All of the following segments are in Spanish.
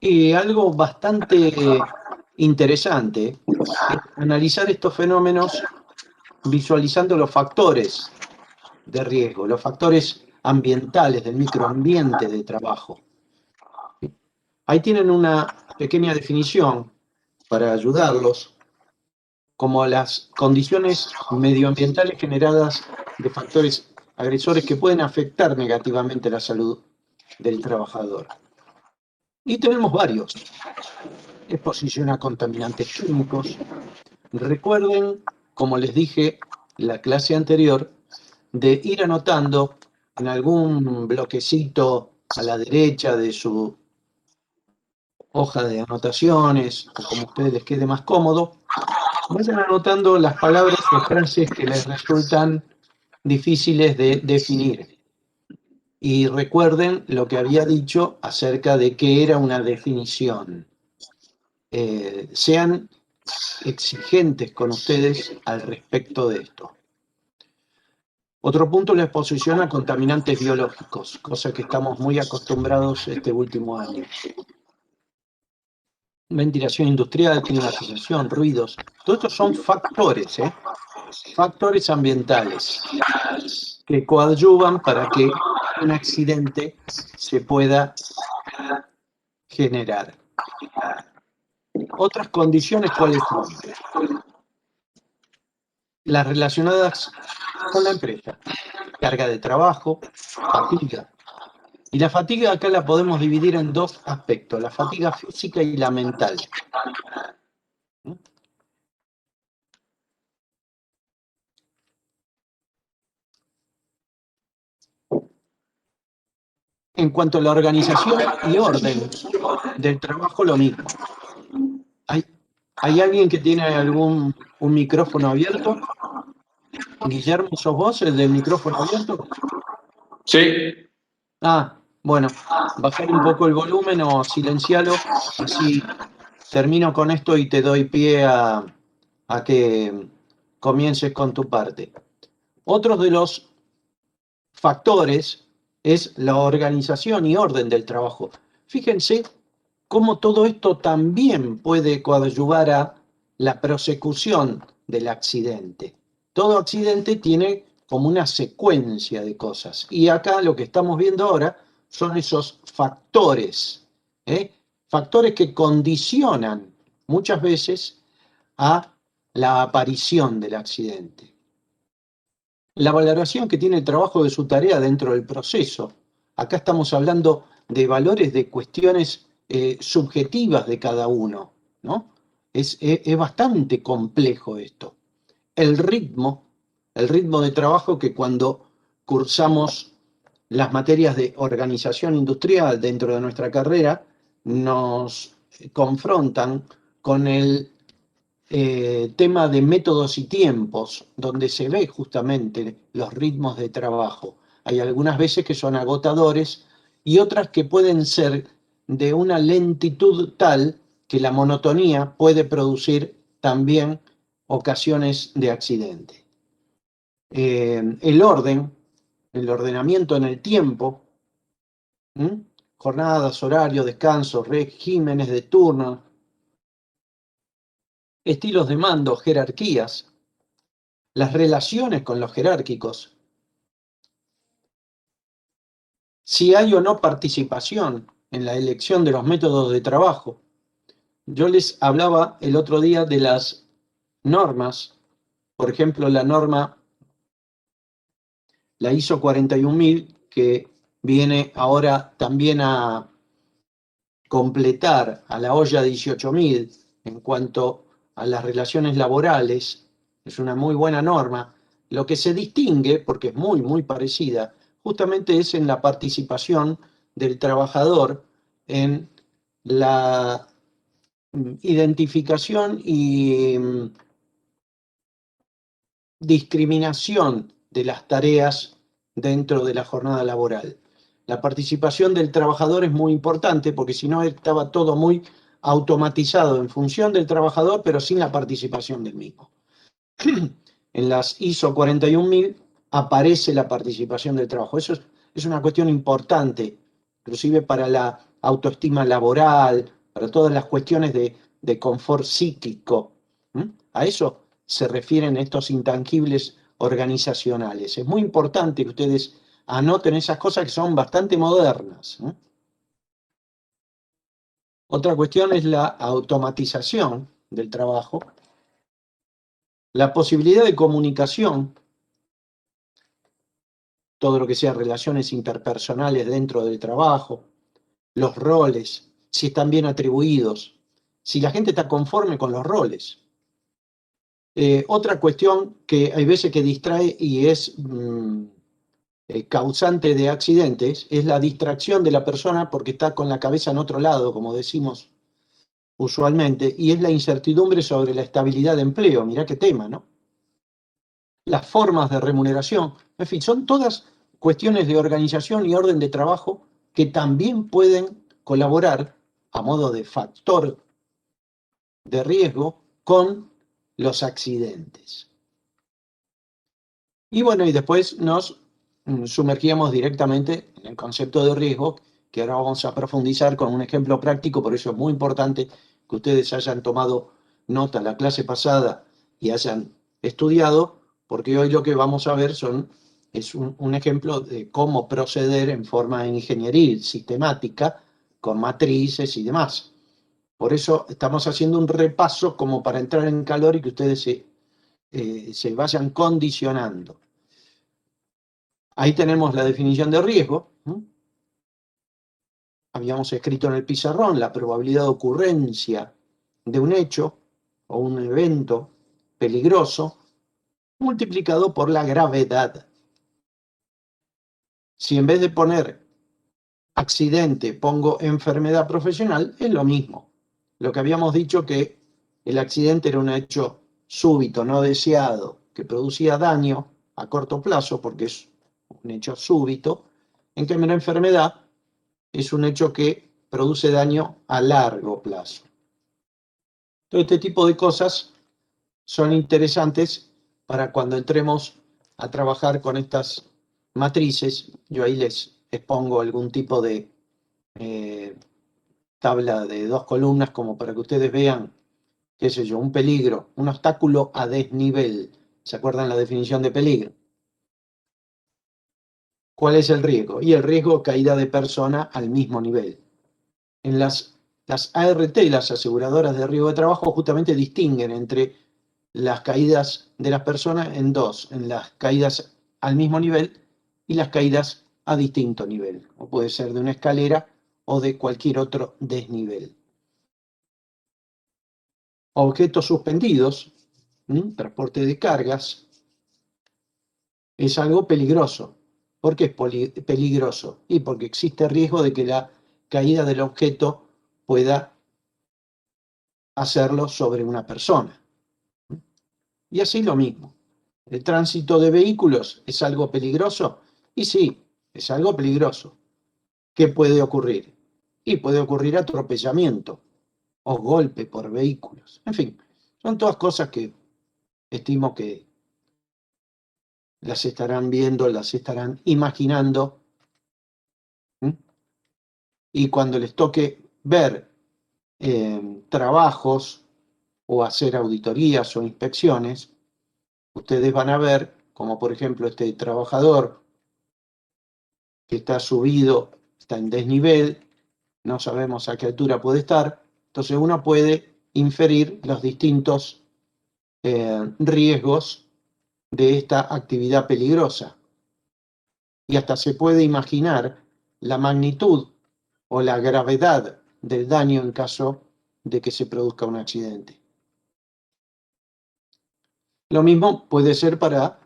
Y algo bastante interesante es analizar estos fenómenos visualizando los factores de riesgo, los factores ambientales del microambiente de trabajo. Ahí tienen una pequeña definición para ayudarlos, como las condiciones medioambientales generadas de factores agresores que pueden afectar negativamente la salud del trabajador. Y tenemos varios. Exposición a contaminantes químicos. Recuerden, como les dije en la clase anterior, de ir anotando en algún bloquecito a la derecha de su hoja de anotaciones, o como a ustedes les quede más cómodo, vayan anotando las palabras o frases que les resultan difíciles de definir. Y recuerden lo que había dicho acerca de qué era una definición. Sean exigentes con ustedes al respecto de esto. Otro punto, la exposición a contaminantes biológicos, cosa que estamos muy acostumbrados este último año. Ventilación industrial, climatización, ruidos, todos estos son factores, factores ambientales que coadyuvan para que un accidente se pueda generar. Otras condiciones, ¿cuáles son? Las relacionadas con la empresa. Carga de trabajo, fatiga. Y la fatiga acá la podemos dividir en dos aspectos, la fatiga física y la mental. En cuanto a la organización y orden del trabajo, lo mismo. ¿Hay alguien que tiene un micrófono abierto? Guillermo, ¿sos vos el del micrófono abierto? Sí. Ah, bueno, bajar un poco el volumen o silenciarlo, así termino con esto y te doy pie a que comiences con tu parte. Otro de los factores es la organización y orden del trabajo. Fíjense cómo todo esto también puede coadyuvar a la prosecución del accidente. Todo accidente tiene como una secuencia de cosas. Y acá lo que estamos viendo ahora son esos factores, factores que condicionan muchas veces a la aparición del accidente. La valoración que tiene el trabajo de su tarea dentro del proceso. Acá estamos hablando de valores, de cuestiones subjetivas de cada uno, ¿no? Es bastante complejo esto. El ritmo de trabajo que cuando cursamos las materias de organización industrial dentro de nuestra carrera nos confrontan con el tema de métodos y tiempos, donde se ve justamente los ritmos de trabajo. Hay algunas veces que son agotadores y otras que pueden ser de una lentitud tal que la monotonía puede producir también ocasiones de accidente. El ordenamiento en el tiempo, jornadas, horarios, descansos, regímenes de turno, estilos de mando, jerarquías, las relaciones con los jerárquicos, si hay o no participación en la elección de los métodos de trabajo. Yo les hablaba el otro día de las normas, por ejemplo, la norma, la ISO 41000, que viene ahora también a completar a la olla 18000 en cuanto a las relaciones laborales. Es una muy buena norma. Lo que se distingue, porque es muy, muy parecida, justamente es en la participación del trabajador en la identificación y discriminación de las tareas dentro de la jornada laboral. La participación del trabajador es muy importante porque si no estaba todo muy automatizado en función del trabajador, pero sin la participación del mismo. En las ISO 41000 aparece la participación del trabajo. Eso es una cuestión importante, inclusive para la autoestima laboral, para todas las cuestiones de confort psíquico. A eso se refieren estos intangibles organizacionales. Es muy importante que ustedes anoten esas cosas que son bastante modernas. Otra cuestión es la automatización del trabajo, la posibilidad de comunicación, todo lo que sea relaciones interpersonales dentro del trabajo, los roles, si están bien atribuidos, si la gente está conforme con los roles. Otra cuestión que hay veces que distrae y es causante de accidentes es la distracción de la persona porque está con la cabeza en otro lado, como decimos usualmente, y es la incertidumbre sobre la estabilidad de empleo. Mirá qué tema, ¿no? Las formas de remuneración, en fin, son todas cuestiones de organización y orden de trabajo que también pueden colaborar a modo de factor de riesgo con los accidentes. Y bueno, y después nos sumergíamos directamente en el concepto de riesgo, que ahora vamos a profundizar con un ejemplo práctico, por eso es muy importante que ustedes hayan tomado nota la clase pasada y hayan estudiado, porque hoy lo que vamos a ver es un ejemplo de cómo proceder en forma ingenieril, sistemática, con matrices y demás. Por eso estamos haciendo un repaso como para entrar en calor y que ustedes se vayan condicionando. Ahí tenemos la definición de riesgo. Habíamos escrito en el pizarrón la probabilidad de ocurrencia de un hecho o un evento peligroso multiplicado por la gravedad. Si en vez de poner accidente pongo enfermedad profesional, es lo mismo. Lo que habíamos dicho que el accidente era un hecho súbito, no deseado, que producía daño a corto plazo porque es un hecho súbito, en cambio la enfermedad es un hecho que produce daño a largo plazo. Todo este tipo de cosas son interesantes para cuando entremos a trabajar con estas matrices. Yo ahí les expongo algún tipo de tabla de 2 columnas como para que ustedes vean, qué sé yo, un peligro, un obstáculo a desnivel. ¿Se acuerdan la definición de peligro? ¿Cuál es el riesgo? Y el riesgo caída de persona al mismo nivel. En las ART, las aseguradoras de riesgo de trabajo, justamente distinguen entre las caídas de las personas en dos, en las caídas al mismo nivel y las caídas a distinto nivel, o puede ser de una escalera o de cualquier otro desnivel. Objetos suspendidos, transporte de cargas, es algo peligroso. ¿Por qué es peligroso? Y porque existe riesgo de que la caída del objeto pueda hacerlo sobre una persona. Y así lo mismo. ¿El tránsito de vehículos es algo peligroso? Y sí, es algo peligroso. ¿Qué puede ocurrir? Y puede ocurrir atropellamiento o golpe por vehículos. En fin, son todas cosas que estimo que las estarán viendo, las estarán imaginando. Y cuando les toque ver trabajos o hacer auditorías o inspecciones, ustedes van a ver, como por ejemplo este trabajador que está subido, está en desnivel, no sabemos a qué altura puede estar, entonces uno puede inferir los distintos riesgos de esta actividad peligrosa. Y hasta se puede imaginar la magnitud o la gravedad del daño en caso de que se produzca un accidente. Lo mismo puede ser para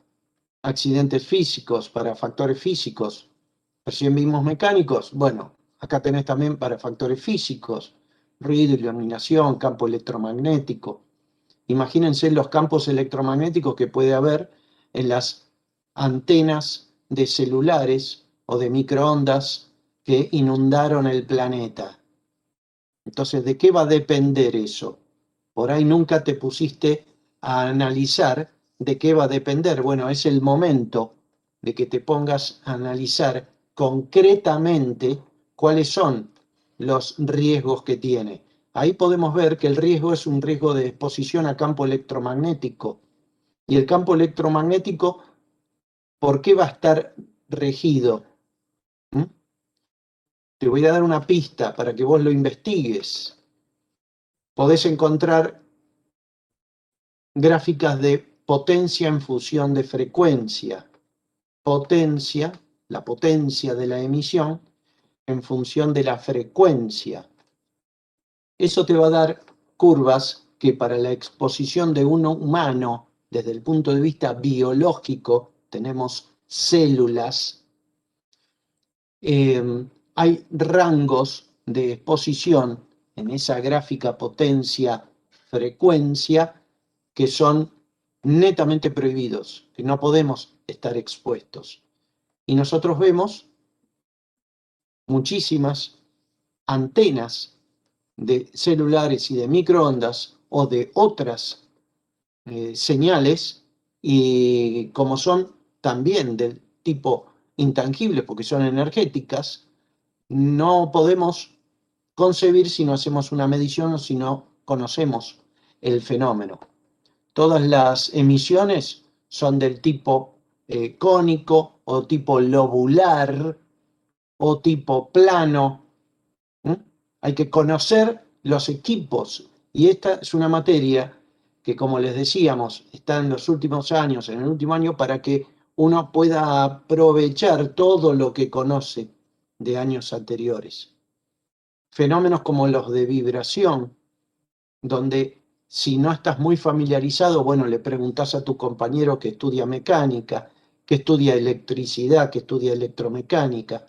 accidentes físicos, para factores físicos. Recién vimos mecánicos, bueno, acá tenés también para factores físicos, ruido, iluminación, campo electromagnético. Imagínense los campos electromagnéticos que puede haber en las antenas de celulares o de microondas que inundaron el planeta. Entonces, ¿de qué va a depender eso? Por ahí nunca te pusiste a analizar de qué va a depender. Bueno, es el momento de que te pongas a analizar concretamente cuáles son los riesgos que tiene. ahí podemos ver que el riesgo es un riesgo de exposición a campo electromagnético. Y el campo electromagnético, ¿por qué va a estar regido? ¿Mm? Te voy a dar una pista para que vos lo investigues. Podés encontrar gráficas de potencia en función de frecuencia. Potencia, la potencia de la emisión, en función de la frecuencia. Eso te va a dar curvas que para la exposición de un humano, desde el punto de vista biológico, tenemos células, hay rangos de exposición en esa gráfica potencia-frecuencia que son netamente prohibidos, que no podemos estar expuestos. Y nosotros vemos muchísimas antenas de celulares y de microondas o de otras señales, y como son también del tipo intangible porque son energéticas, no podemos concebir si no hacemos una medición o si no conocemos el fenómeno. Todas las emisiones son del tipo cónico o tipo lobular o tipo plano. Hay que conocer los equipos, y esta es una materia que, como les decíamos, está en los últimos años, en el último año, para que uno pueda aprovechar todo lo que conoce de años anteriores. Fenómenos como los de vibración, donde si no estás muy familiarizado, bueno, le preguntás a tu compañero que estudia mecánica, que estudia electricidad, que estudia electromecánica.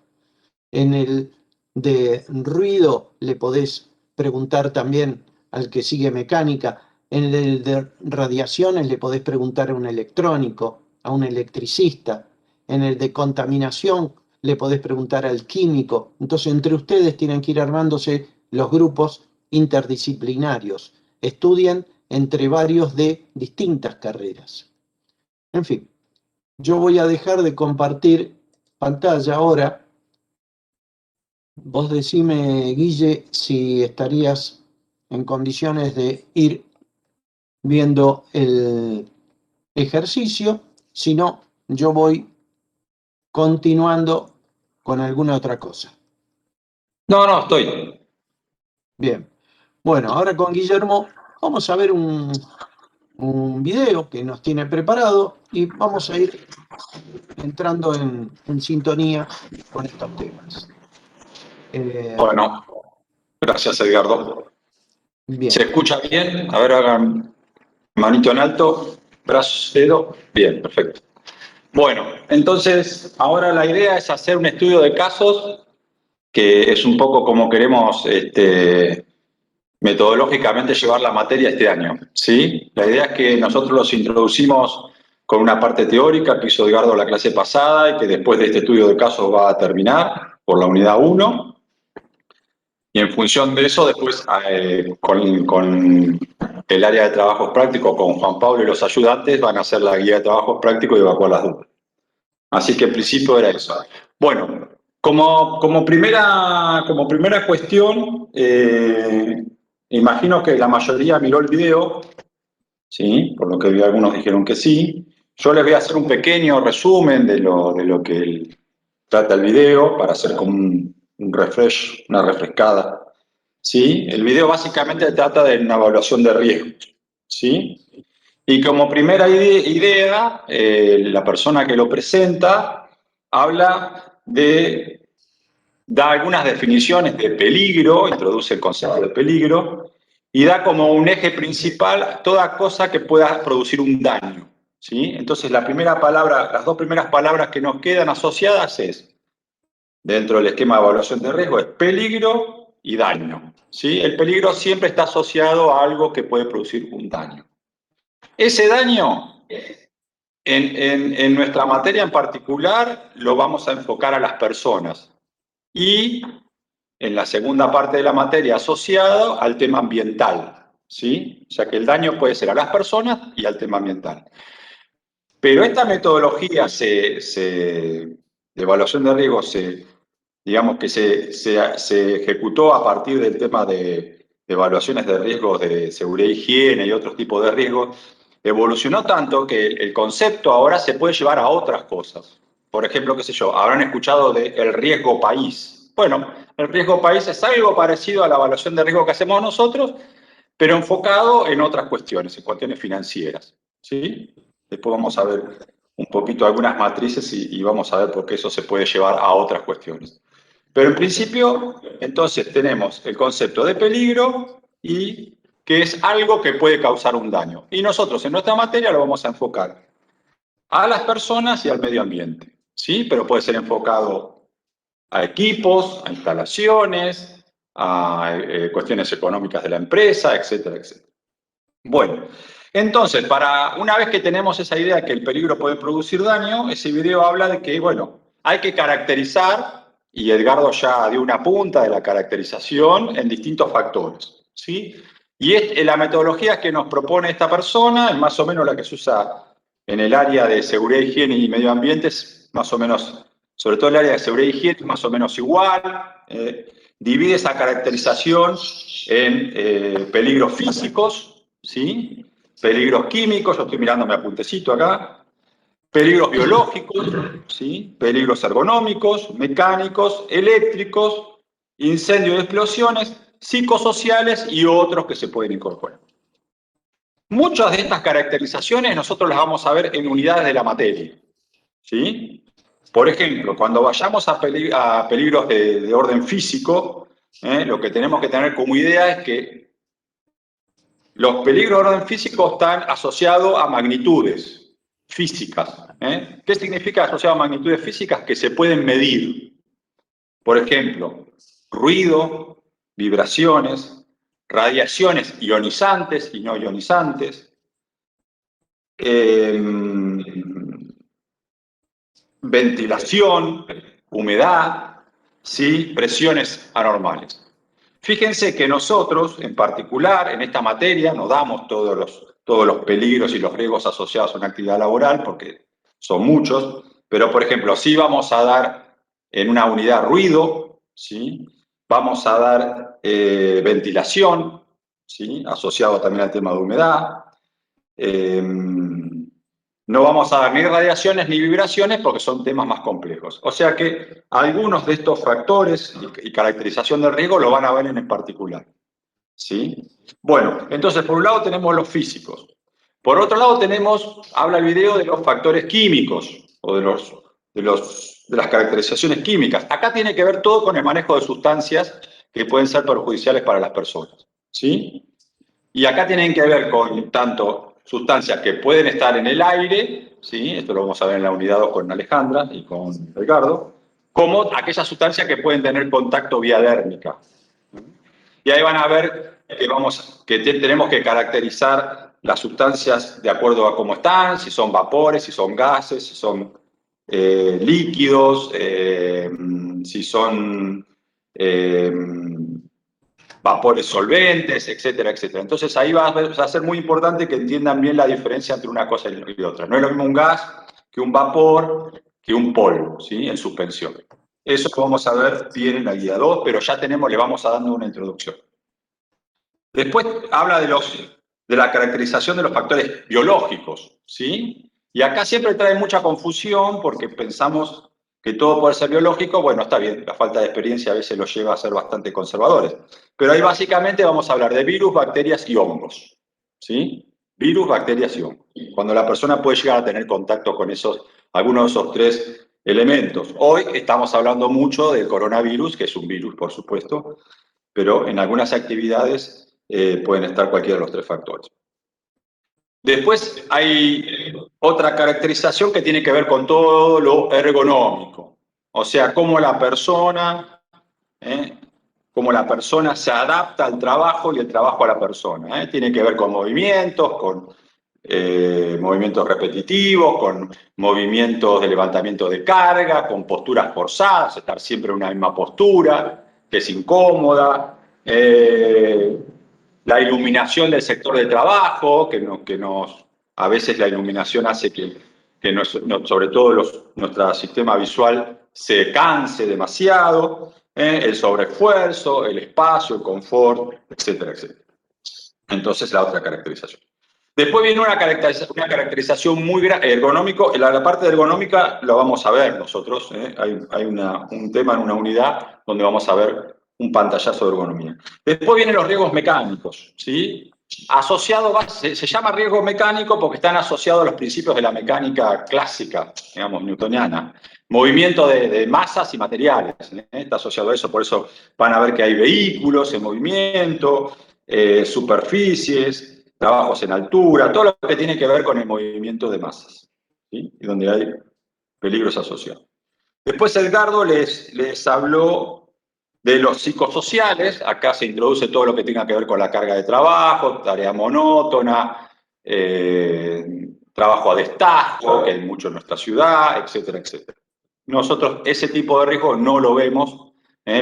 En el de ruido le podés preguntar también al que sigue mecánica. En el de radiaciones le podés preguntar a un electrónico, a un electricista. En el de contaminación le podés preguntar al químico. Entonces, entre ustedes tienen que ir armándose los grupos interdisciplinarios. Estudien entre varios de distintas carreras. En fin, yo voy a dejar de compartir pantalla ahora. Vos decime, Guille, si estarías en condiciones de ir viendo el ejercicio. Si no, yo voy continuando con alguna otra cosa. No, no, estoy. Bien. Bueno, ahora con Guillermo vamos a ver un video que nos tiene preparado y vamos a ir entrando en sintonía con estos temas. Bueno, gracias, Edgardo. ¿Se Bien. escucha bien? A ver, hagan manito en alto, brazo, dedo. Bien, perfecto. Bueno, entonces ahora la idea es hacer un estudio de casos, que es un poco como queremos metodológicamente llevar la materia este año, ¿sí? La idea es que nosotros los introducimos con una parte teórica que hizo Edgardo la clase pasada y que después de este estudio de casos va a terminar por la unidad 1. Y en función de eso, después con el área de trabajos prácticos, con Juan Pablo y los ayudantes, van a hacer la guía de trabajos prácticos y evacuar las dudas. Así que en principio era eso. Bueno, como primera cuestión, imagino que la mayoría miró el video, ¿sí? Por lo que vi, algunos dijeron que sí. Yo les voy a hacer un pequeño resumen de lo que trata el video para hacer como un refresh, una refrescada. ¿Sí? El video básicamente trata de una evaluación de riesgos. ¿Sí? Y como primera idea, la persona que lo presenta da algunas definiciones de peligro, introduce el concepto de peligro, y da como un eje principal toda cosa que pueda producir un daño. ¿Sí? Entonces, las dos primeras palabras que nos quedan asociadas dentro del esquema de evaluación de riesgo, es peligro y daño. ¿Sí? El peligro siempre está asociado a algo que puede producir un daño. Ese daño, en nuestra materia en particular, lo vamos a enfocar a las personas. Y en la segunda parte de la materia, asociado al tema ambiental. ¿Sí? O sea que el daño puede ser a las personas y al tema ambiental. Pero esta metodología de evaluación de riesgo digamos que se ejecutó a partir del tema de evaluaciones de riesgos de seguridad e higiene y otros tipos de riesgos, evolucionó tanto que el concepto ahora se puede llevar a otras cosas. Por ejemplo, qué sé yo, habrán escuchado del riesgo país. Bueno, el riesgo país es algo parecido a la evaluación de riesgo que hacemos nosotros, pero enfocado en otras cuestiones, en cuestiones financieras, ¿sí? Después vamos a ver un poquito algunas matrices y vamos a ver por qué eso se puede llevar a otras cuestiones. Pero en principio, entonces tenemos el concepto de peligro y que es algo que puede causar un daño. Y nosotros en nuestra materia lo vamos a enfocar a las personas y al medio ambiente, ¿sí? Pero puede ser enfocado a equipos, a instalaciones, a cuestiones económicas de la empresa, etcétera, etcétera. Bueno, entonces, una vez que tenemos esa idea que el peligro puede producir daño, ese video habla de que, bueno, hay que caracterizar, y Edgardo ya dio una punta de la caracterización en distintos factores, ¿sí? Y la metodología que nos propone esta persona es más o menos la que se usa en el área de seguridad, higiene y medio ambiente, es más o menos, sobre todo el área de seguridad y higiene, es más o menos igual. Divide esa caracterización en peligros físicos, ¿sí? Peligros químicos, yo estoy mirando mi apuntecito acá, peligros biológicos, ¿sí? Peligros ergonómicos, mecánicos, eléctricos, incendios y explosiones, psicosociales y otros que se pueden incorporar. Muchas de estas caracterizaciones nosotros las vamos a ver en unidades de la materia, ¿sí? Por ejemplo, cuando vayamos a peligros de orden físico, lo que tenemos que tener como idea es que los peligros de orden físico están asociados a magnitudes físicas. ¿Qué significa asociado a magnitudes físicas? Que se pueden medir. Por ejemplo, ruido, vibraciones, radiaciones ionizantes y no ionizantes, ventilación, humedad, ¿sí? Presiones anormales. Fíjense que nosotros, en particular, en esta materia, no damos todos los peligros y los riesgos asociados a una actividad laboral, porque son muchos, pero, por ejemplo, sí vamos a dar en una unidad ruido, ¿sí? Vamos a dar ventilación, ¿sí? Asociado también al tema de humedad. No vamos a dar ni radiaciones ni vibraciones porque son temas más complejos. O sea que algunos de estos factores y caracterización del riesgo lo van a ver en particular, ¿sí? Bueno, entonces por un lado tenemos los físicos. Por otro lado habla el video de los factores químicos o de las caracterizaciones químicas. Acá tiene que ver todo con el manejo de sustancias que pueden ser perjudiciales para las personas, ¿sí? Y acá tienen que ver con tanto sustancias que pueden estar en el aire, ¿sí? Esto lo vamos a ver en la unidad 2 con Alejandra y con Ricardo, como aquellas sustancias que pueden tener contacto vía dérmica. Y ahí van a ver que tenemos que caracterizar las sustancias de acuerdo a cómo están, si son vapores, si son gases, si son líquidos, si son vapores solventes, etcétera, etcétera. Entonces ahí va a ser muy importante que entiendan bien la diferencia entre una cosa y otra. No es lo mismo un gas que un vapor, que un polvo, ¿sí? En suspensión. Eso lo vamos a ver bien en la guía 2, pero ya le vamos a dando una introducción. Después habla de la caracterización de los factores biológicos, ¿sí? Y acá siempre trae mucha confusión porque pensamos que todo puede ser biológico. Bueno, está bien, la falta de experiencia a veces los lleva a ser bastante conservadores. Pero ahí básicamente vamos a hablar de virus, bacterias y hongos, ¿sí? Virus, bacterias y hongos. Cuando la persona puede llegar a tener contacto con algunos de esos tres elementos. Hoy estamos hablando mucho del coronavirus, que es un virus, por supuesto, pero en algunas actividades pueden estar cualquiera de los tres factores. Después hay otra caracterización que tiene que ver con todo lo ergonómico, o sea, cómo la persona se adapta al trabajo y el trabajo a la persona. Tiene que ver con movimientos repetitivos, con movimientos de levantamiento de carga, con posturas forzadas, estar siempre en una misma postura, que es incómoda. La iluminación del sector de trabajo, a veces la iluminación hace que sobre todo nuestro sistema visual se canse demasiado. el sobreesfuerzo, el espacio, el confort, etcétera, etcétera. Entonces, la otra caracterización. Después viene una caracterización muy ergonómico. La parte de ergonómica la vamos a ver nosotros. Hay un tema en una unidad donde vamos a ver un pantallazo de ergonomía. Después vienen los riesgos mecánicos, ¿sí? Se llama riesgo mecánico porque están asociados a los principios de la mecánica clásica, digamos, newtoniana. Movimiento de masas y materiales, está asociado a eso, por eso van a ver que hay vehículos en movimiento, superficies, trabajos en altura, todo lo que tiene que ver con el movimiento de masas, ¿sí? Y donde hay peligros asociados. Después Edgardo les habló de los psicosociales. Acá se introduce todo lo que tenga que ver con la carga de trabajo, tarea monótona, trabajo a destajo, que hay mucho en nuestra ciudad, etcétera, etcétera. Nosotros ese tipo de riesgo no lo vemos,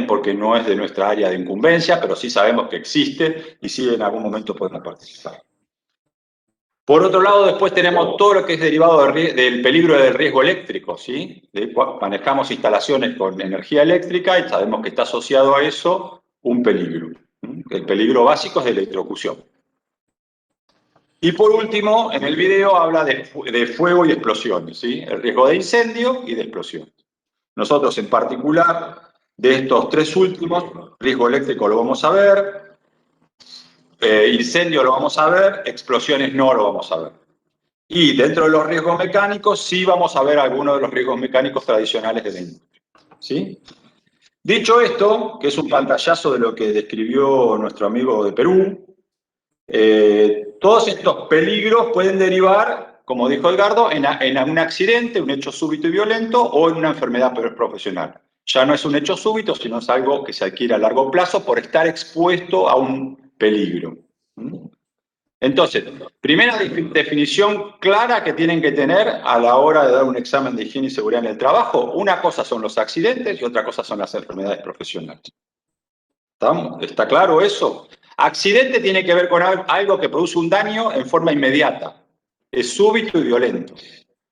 porque no es de nuestra área de incumbencia, pero sí sabemos que existe y sí en algún momento podemos participar. Por otro lado, después tenemos todo lo que es derivado del peligro del riesgo eléctrico, ¿sí? Manejamos instalaciones con energía eléctrica y sabemos que está asociado a eso un peligro. El peligro básico es de electrocución. Y por último, en el video habla de fuego y explosiones, ¿sí? El riesgo de incendio y de explosión. Nosotros en particular, de estos tres últimos, riesgo eléctrico lo vamos a ver, incendio lo vamos a ver, explosiones no lo vamos a ver. Y dentro de los riesgos mecánicos sí vamos a ver algunos de los riesgos mecánicos tradicionales de la industria, ¿sí? Dicho esto, que es un pantallazo de lo que describió nuestro amigo de Perú, todos estos peligros pueden derivar, como dijo Edgardo, en un accidente, un hecho súbito y violento o en una enfermedad profesional. Ya no es un hecho súbito, sino es algo que se adquiere a largo plazo por estar expuesto a un peligro. Entonces, primera definición clara que tienen que tener a la hora de dar un examen de higiene y seguridad en el trabajo. Una cosa son los accidentes y otra cosa son las enfermedades profesionales. ¿Está claro eso? Accidente tiene que ver con algo que produce un daño en forma inmediata. Es súbito y violento.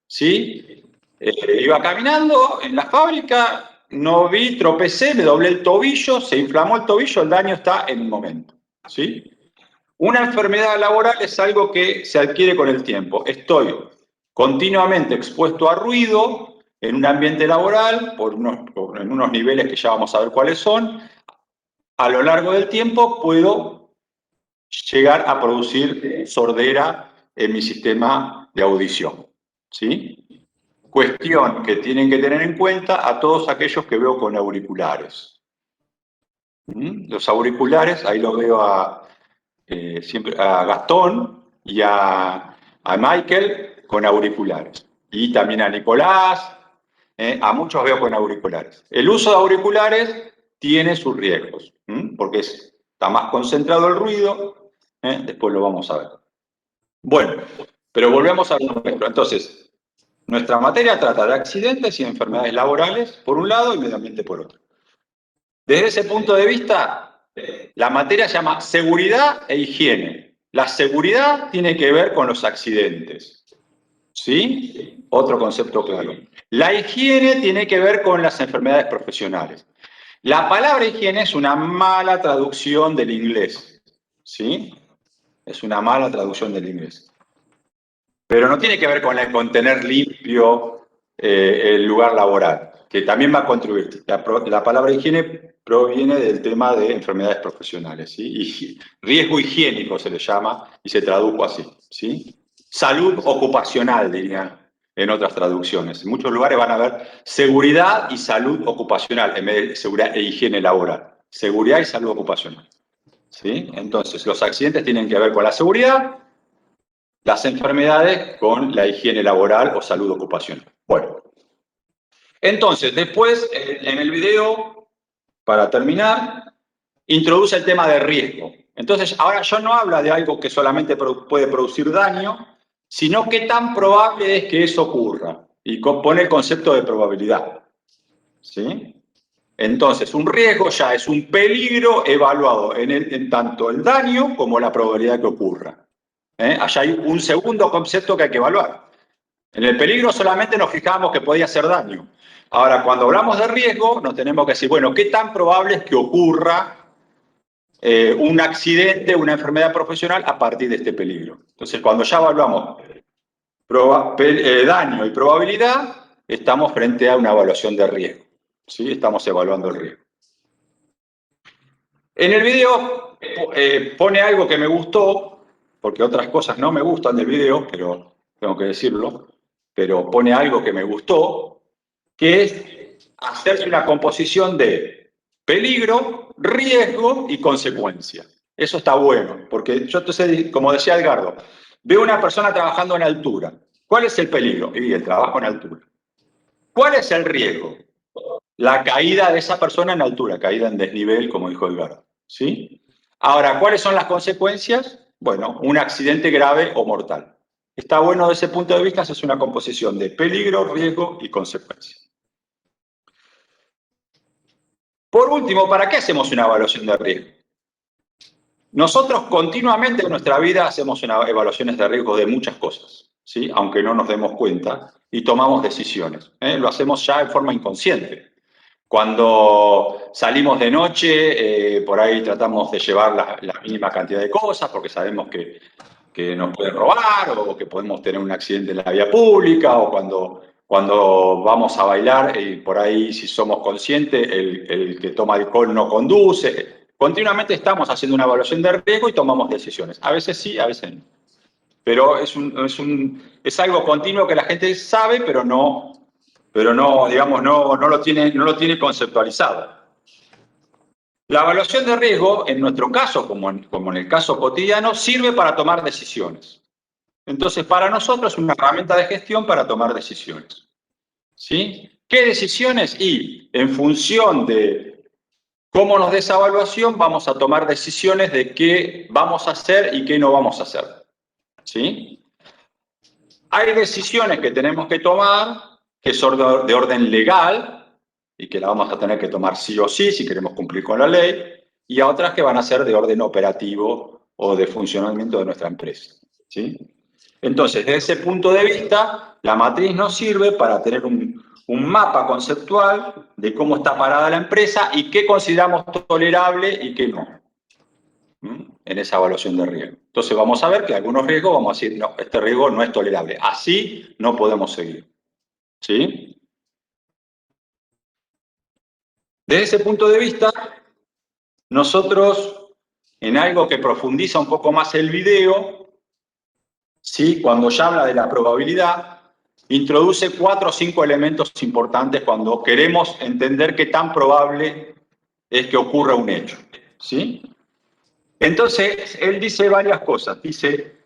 ¿Sí? Iba caminando en la fábrica, no vi, tropecé, me doblé el tobillo, se inflamó el tobillo, el daño está en el momento. ¿Sí? Una enfermedad laboral es algo que se adquiere con el tiempo. Estoy continuamente expuesto a ruido en un ambiente laboral, en unos niveles que ya vamos a ver cuáles son. A lo largo del tiempo puedo llegar a producir sordera en mi sistema de audición, ¿sí? Cuestión que tienen que tener en cuenta a todos aquellos que veo con auriculares. Los auriculares, ahí lo veo siempre a Gastón y a Michael con auriculares. Y también a Nicolás, a muchos veo con auriculares. El uso de auriculares tiene sus riesgos, porque está más concentrado el ruido, después lo vamos a ver. Bueno, pero volvemos a lo nuestro. Entonces, nuestra materia trata de accidentes y enfermedades laborales, por un lado, y medio ambiente por otro. Desde ese punto de vista, la materia se llama seguridad e higiene. La seguridad tiene que ver con los accidentes, ¿sí? Otro concepto claro. La higiene tiene que ver con las enfermedades profesionales. La palabra higiene es una mala traducción del inglés, ¿sí? Es una mala traducción del inglés. Pero no tiene que ver con tener limpio el lugar laboral, que también va a contribuir. La palabra higiene proviene del tema de enfermedades profesionales, ¿sí? Riesgo higiénico se le llama y se tradujo así, ¿sí? Salud ocupacional, dirían en otras traducciones. En muchos lugares van a ver seguridad y salud ocupacional en vez de seguridad e higiene laboral. Seguridad y salud ocupacional, ¿sí? Entonces, los accidentes tienen que ver con la seguridad, las enfermedades con la higiene laboral o salud ocupacional. Bueno, entonces, después, en el video, para terminar, introduce el tema de riesgo. Entonces, ahora ya no habla de algo que solamente puede producir daño, sino qué tan probable es que eso ocurra. Y pone el concepto de probabilidad, ¿sí? Entonces, un riesgo ya es un peligro evaluado en tanto el daño como la probabilidad que ocurra. Allá hay un segundo concepto que hay que evaluar. En el peligro solamente nos fijamos que podía hacer daño. Ahora, cuando hablamos de riesgo, nos tenemos que decir, bueno, ¿qué tan probable es que ocurra un accidente, una enfermedad profesional a partir de este peligro? Entonces, cuando ya evaluamos daño y probabilidad, estamos frente a una evaluación de riesgo. ¿Sí? Estamos evaluando el riesgo. En el video pone algo que me gustó, porque otras cosas no me gustan del video, pero tengo que decirlo, pero pone algo que me gustó, que es hacerse una composición de peligro, riesgo y consecuencia. Eso está bueno, porque yo entonces, como decía Edgardo, veo una persona trabajando en altura. ¿Cuál es el peligro? Y el trabajo en altura. ¿Cuál es el riesgo? La caída de esa persona en altura, caída en desnivel, como dijo Edgardo. ¿Sí? Ahora, ¿cuáles son las consecuencias? Bueno, un accidente grave o mortal. Está bueno desde ese punto de vista, es una composición de peligro, riesgo y consecuencia. Por último, ¿para qué hacemos una evaluación de riesgo? Nosotros continuamente en nuestra vida hacemos evaluaciones de riesgo de muchas cosas, ¿sí? Aunque no nos demos cuenta, y tomamos decisiones. Lo hacemos ya en forma inconsciente. Cuando salimos de noche, por ahí tratamos de llevar la mínima cantidad de cosas porque sabemos que nos pueden robar o que podemos tener un accidente en la vía pública, o cuando vamos a bailar y por ahí, si somos conscientes, el que toma alcohol no conduce. Continuamente estamos haciendo una evaluación de riesgo y tomamos decisiones. A veces sí, a veces no. Pero es algo continuo que la gente sabe, pero no, digamos, no lo tiene conceptualizado. La evaluación de riesgo, en nuestro caso, como en el caso cotidiano, sirve para tomar decisiones. Entonces, para nosotros es una herramienta de gestión para tomar decisiones. ¿Sí? ¿Qué decisiones? Y en función de cómo nos dé esa evaluación, vamos a tomar decisiones de qué vamos a hacer y qué no vamos a hacer. ¿Sí? Hay decisiones que tenemos que tomar que son de orden legal y que la vamos a tener que tomar sí o sí si queremos cumplir con la ley, y a otras que van a ser de orden operativo o de funcionamiento de nuestra empresa. ¿Sí? Entonces, desde ese punto de vista, la matriz nos sirve para tener un mapa conceptual de cómo está parada la empresa y qué consideramos tolerable y qué no en esa evaluación de riesgo. Entonces vamos a ver que algunos riesgos vamos a decir, no, este riesgo no es tolerable. Así no podemos seguir. ¿Sí? Desde ese punto de vista, nosotros, en algo que profundiza un poco más el video, ¿sí? Cuando ya habla de la probabilidad, introduce 4 o 5 elementos importantes cuando queremos entender qué tan probable es que ocurra un hecho. ¿Sí? Entonces, él dice varias cosas. Dice,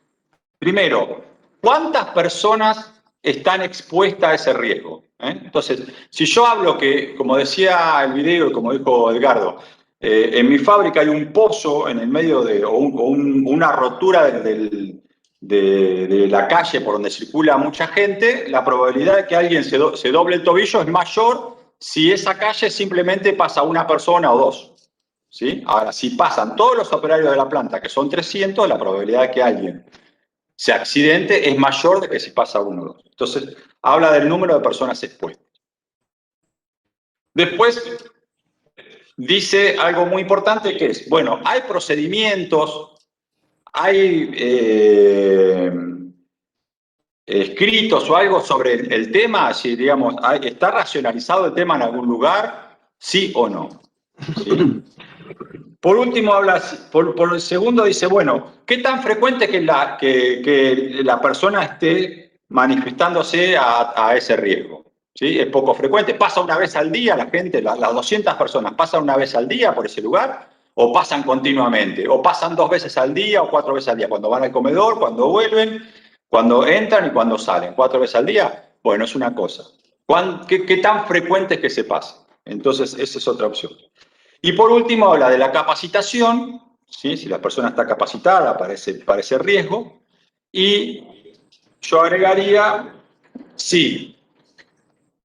primero, ¿cuántas personas están expuestas a ese riesgo? Entonces, si yo hablo que, como decía el video y como dijo Edgardo, en mi fábrica hay un pozo en el medio o una rotura de la calle por donde circula mucha gente, la probabilidad de que alguien se doble el tobillo es mayor si esa calle simplemente pasa una persona o dos. ¿Sí? Ahora, si pasan todos los operarios de la planta, que son 300, la probabilidad de que alguien se accidente es mayor de que si pasa uno o dos. Entonces, habla del número de personas expuestas. Después, dice algo muy importante que es, bueno, hay procedimientos, hay escritos o algo sobre el tema, si digamos, ¿está racionalizado el tema en algún lugar? ¿Sí o no? ¿Sí? Por último, por el segundo dice, bueno, ¿qué tan frecuente es que la persona esté manifestándose a ese riesgo? ¿Sí? Es poco frecuente. ¿Pasa una vez al día la gente, las 200 personas, pasan una vez al día por ese lugar? ¿O pasan continuamente? ¿O pasan 2 veces al día o 4 veces al día? Cuando van al comedor, cuando vuelven, cuando entran y cuando salen. 4 veces al día, bueno, es una cosa. ¿Qué tan frecuente es que se pase? Entonces, esa es otra opción. Y por último, habla de la capacitación, ¿sí? Si la persona está capacitada para ese riesgo. Y yo agregaría, sí,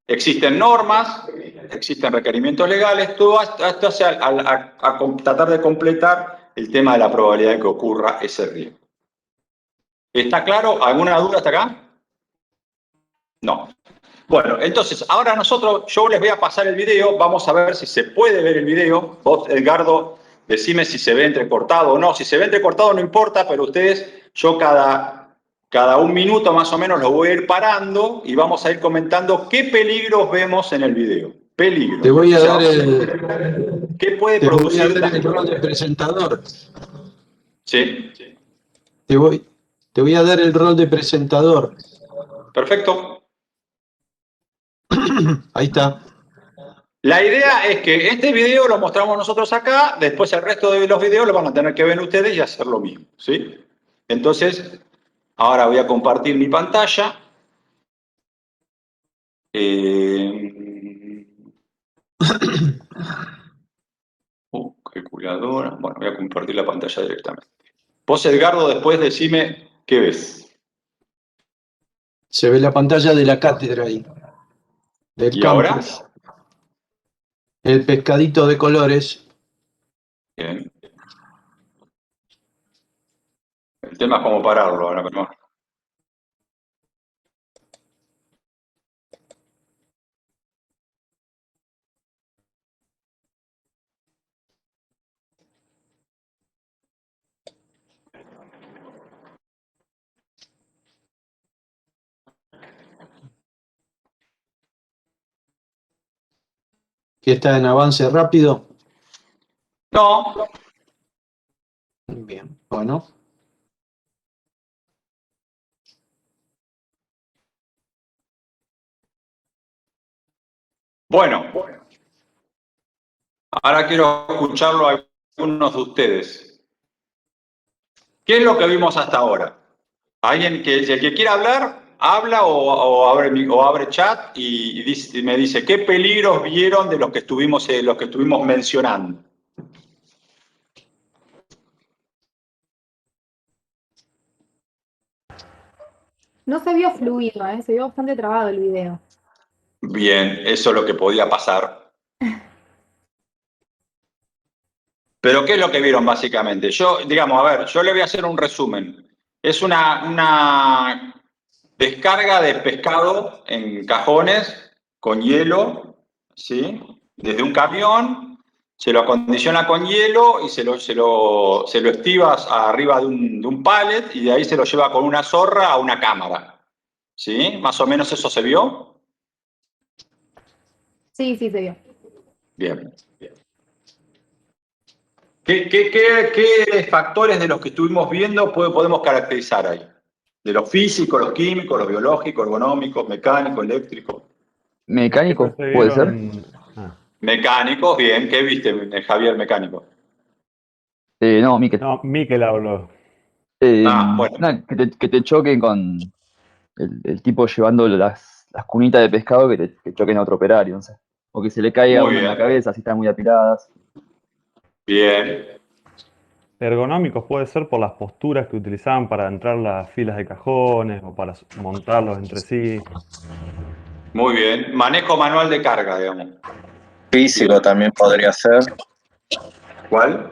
existen normas, existen requerimientos legales, todo esto hace a tratar de completar el tema de la probabilidad de que ocurra ese riesgo. ¿Está claro? ¿Alguna duda hasta acá? No. Bueno, entonces, ahora yo les voy a pasar el video, vamos a ver si se puede ver el video. Vos, Edgardo, decime si se ve entrecortado o no. Si se ve entrecortado no importa, pero ustedes, yo cada un minuto más o menos lo voy a ir parando y vamos a ir comentando qué peligros vemos en el video. Peligros. Te voy a O sea, dar el, ¿qué puede te voy a producir dar el daño? rol de presentador. Sí. Te voy a dar el rol de presentador. Perfecto. Ahí está. La idea es que este video lo mostramos nosotros acá, después el resto de los videos lo van a tener que ver ustedes y hacer lo mismo, ¿sí? Entonces, ahora voy a compartir mi pantalla. Calculadora. Bueno, voy a compartir la pantalla directamente. Vos, Edgardo, después decime qué ves. Se ve la pantalla de la cátedra ahí, del ¿Y ahora? campus. El pescadito de colores. Bien. El tema es cómo pararlo ahora, pero no. Que está en avance rápido. No. Bien, bueno. Bueno. Ahora quiero escucharlo a algunos de ustedes. ¿Qué es lo que vimos hasta ahora? Alguien el que quiera hablar, habla o abre chat y me dice qué peligros vieron de los que estuvimos mencionando. No se vio fluido, se vio bastante trabado el video. Bien, eso es lo que podía pasar. Pero ¿qué es lo que vieron básicamente? Yo le voy a hacer un resumen. Es una descarga de pescado en cajones con hielo, ¿sí? Desde un camión, se lo acondiciona con hielo y se lo estivas arriba de un pallet y de ahí se lo lleva con una zorra a una cámara, ¿sí? Más o menos eso se vio. Sí, se vio. Bien. ¿Qué factores de los que estuvimos viendo podemos caracterizar ahí? De los físicos, los químicos, los biológicos, ergonómicos, mecánicos, eléctricos. Mecánico, puede ser. Mecánicos, bien. ¿Qué viste, Javier, mecánico? No, Miquel. No, Miquel habló. Bueno. Que te choquen con el tipo llevando las cunitas de pescado que choquen a otro operario, no sé. O que se le caiga Muy una en la bien. cabeza, así están muy apiladas. Bien. Ergonómicos puede ser por las posturas que utilizaban para entrar las filas de cajones o para montarlos entre sí. Muy bien. Manejo manual de carga, digamos. Físico también podría ser. ¿Cuál?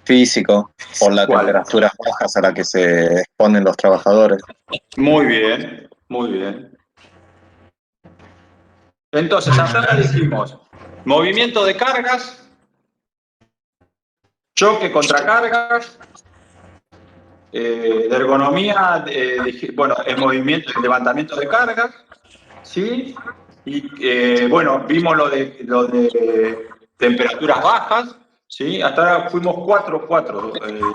Físico, por las ¿Cuál? temperaturas bajas a las que se exponen los trabajadores. Muy bien. Muy bien. Entonces, hasta ahora dijimos movimiento de cargas, choque contra cargas, de ergonomía, el movimiento, el levantamiento de cargas, ¿sí? Y vimos lo de temperaturas bajas, ¿sí? Hasta ahora fuimos 4,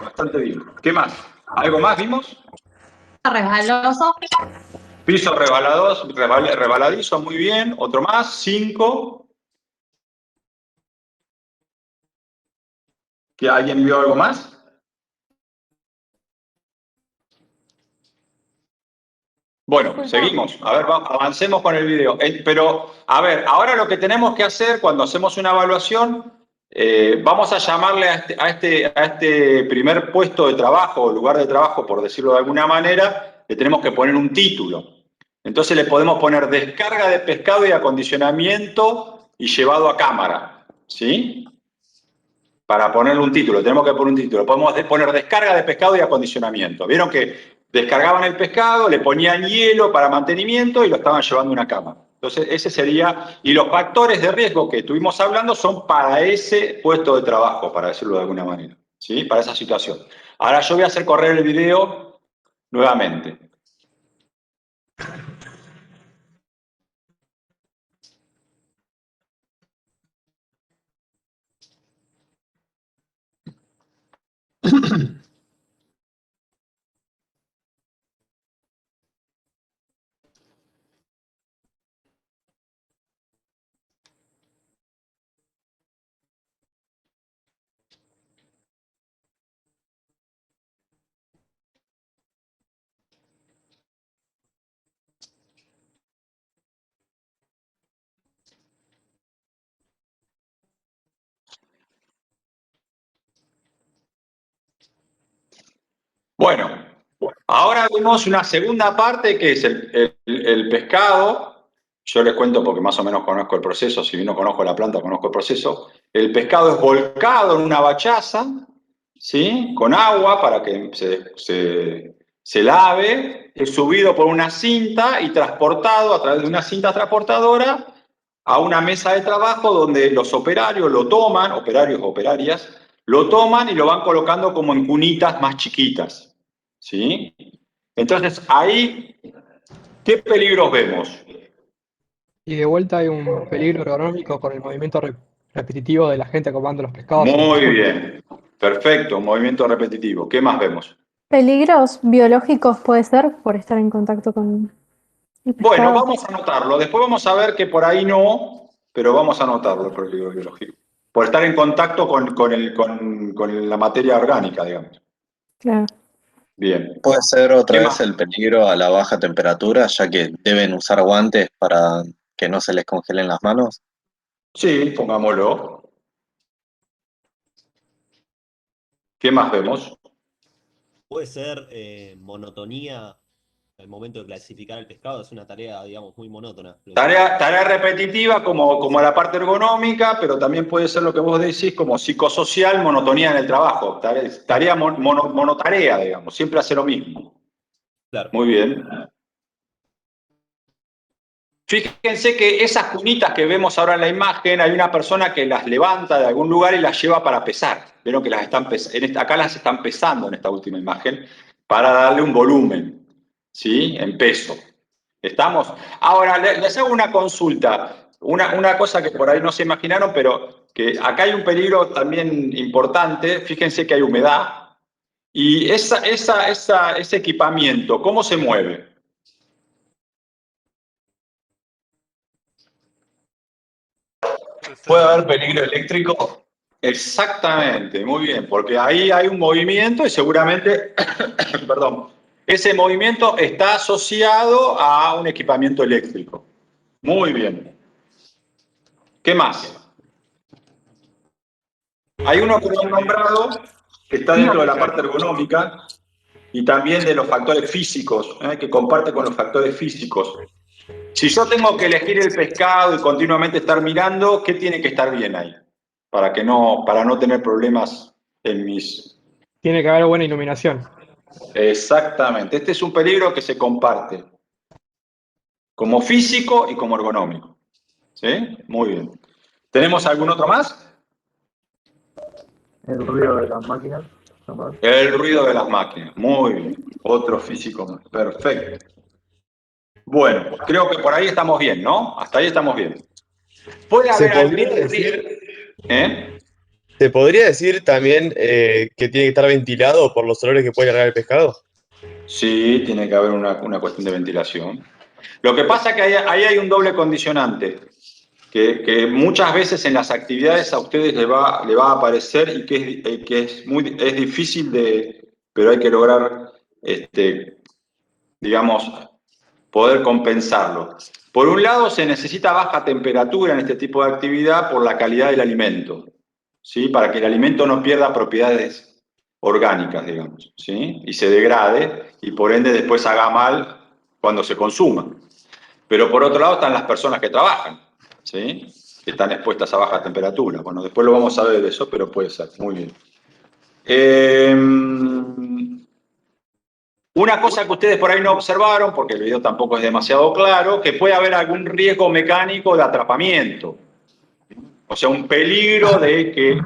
bastante bien. ¿Qué más? ¿Algo más vimos? Resbaloso. Piso rebaladizo, muy bien. Otro más, 5. ¿Que alguien vio algo más? Bueno, seguimos. A ver, avancemos con el video. Pero, a ver, ahora lo que tenemos que hacer cuando hacemos una evaluación, vamos a llamarle a este primer puesto de trabajo, o lugar de trabajo, por decirlo de alguna manera, le tenemos que poner un título. Entonces le podemos poner descarga de pescado y acondicionamiento y llevado a cámara, ¿sí? Para ponerle un título, tenemos que poner un título. Podemos poner descarga de pescado y acondicionamiento. Vieron que descargaban el pescado, le ponían hielo para mantenimiento y lo estaban llevando a una cama. Entonces, ese sería, y los factores de riesgo que estuvimos hablando son para ese puesto de trabajo, para decirlo de alguna manera, ¿sí? Para esa situación. Ahora yo voy a hacer correr el video nuevamente. Bueno, ahora vemos una segunda parte que es el pescado. Yo les cuento porque más o menos conozco el proceso, si bien no conozco la planta, conozco el proceso. El pescado es volcado en una bachaza, ¿sí? Con agua para que se lave, es subido por una cinta y transportado a través de una cinta transportadora a una mesa de trabajo donde los operarios lo toman, operarios o operarias, lo toman y lo van colocando como en cunitas más chiquitas, ¿sí? Entonces, ahí, ¿qué peligros vemos? Y de vuelta hay un peligro ergonómico con el movimiento repetitivo de la gente acomodando los pescados. Muy bien, perfecto, movimiento repetitivo. ¿Qué más vemos? Peligros biológicos puede ser por estar en contacto con el Bueno, pescado. vamos a anotarlo. Después vamos a ver que por ahí no, pero vamos a anotarlo, el peligro biológico. Por estar en contacto con la materia orgánica, digamos. Claro. Bien. Puede ser otra ¿Qué vez más? el peligro a la baja temperatura, ya que deben usar guantes para que no se les congelen las manos. Sí, pongámoslo. ¿Qué más vemos? Puede ser monotonía al momento de clasificar el pescado, es una tarea, digamos, muy monótona. Tarea repetitiva como la parte ergonómica, pero también puede ser lo que vos decís como psicosocial, monotonía en el trabajo. Tarea monotarea, digamos, siempre hace lo mismo. Claro. Muy bien. Fíjense que esas cunitas que vemos ahora en la imagen, hay una persona que las levanta de algún lugar y las lleva para pesar. Vieron que las están acá las están pesando en esta última imagen para darle un volumen, ¿sí? En peso. ¿Estamos? Ahora, les hago una consulta. Una cosa que por ahí no se imaginaron, pero que acá hay un peligro también importante. Fíjense que hay humedad. Y ese equipamiento, ¿cómo se mueve? ¿Puede haber peligro eléctrico? Exactamente, muy bien, porque ahí hay un movimiento y seguramente, perdón, ese movimiento está asociado a un equipamiento eléctrico. Muy bien. ¿Qué más? Hay uno que lo han nombrado, que está dentro de la parte ergonómica y también de los factores físicos, que comparte con los factores físicos. Si yo tengo que elegir el pescado y continuamente estar mirando, ¿qué tiene que estar bien ahí? Para no tener problemas en mis... Tiene que haber buena iluminación. Exactamente. Este es un peligro que se comparte como físico y como ergonómico. ¿Sí? Muy bien. ¿Tenemos algún otro más? El ruido de las máquinas. El ruido de las máquinas. Muy bien. Otro físico más. Perfecto. Bueno, creo que por ahí estamos bien, ¿no? Hasta ahí estamos bien. ¿Puede ¿Se haber podría alguien decir, ¿Eh? se podría decir también que tiene que estar ventilado por los olores que puede largar el pescado? Sí, tiene que haber una cuestión de ventilación. Lo que pasa es que ahí hay un doble condicionante, que muchas veces en las actividades a ustedes le va a aparecer y que es difícil pero hay que lograr, digamos, poder compensarlo. Por un lado, se necesita baja temperatura en este tipo de actividad por la calidad del alimento, ¿sí? Para que el alimento no pierda propiedades orgánicas, digamos, ¿sí? Y se degrade y por ende después haga mal cuando se consuma. Pero por otro lado están las personas que trabajan, ¿sí? Que están expuestas a baja temperatura. Bueno, después lo vamos a ver de eso, pero puede ser. Muy bien. Una cosa que ustedes por ahí no observaron, porque el video tampoco es demasiado claro, que puede haber algún riesgo mecánico de atrapamiento. O sea, un peligro de que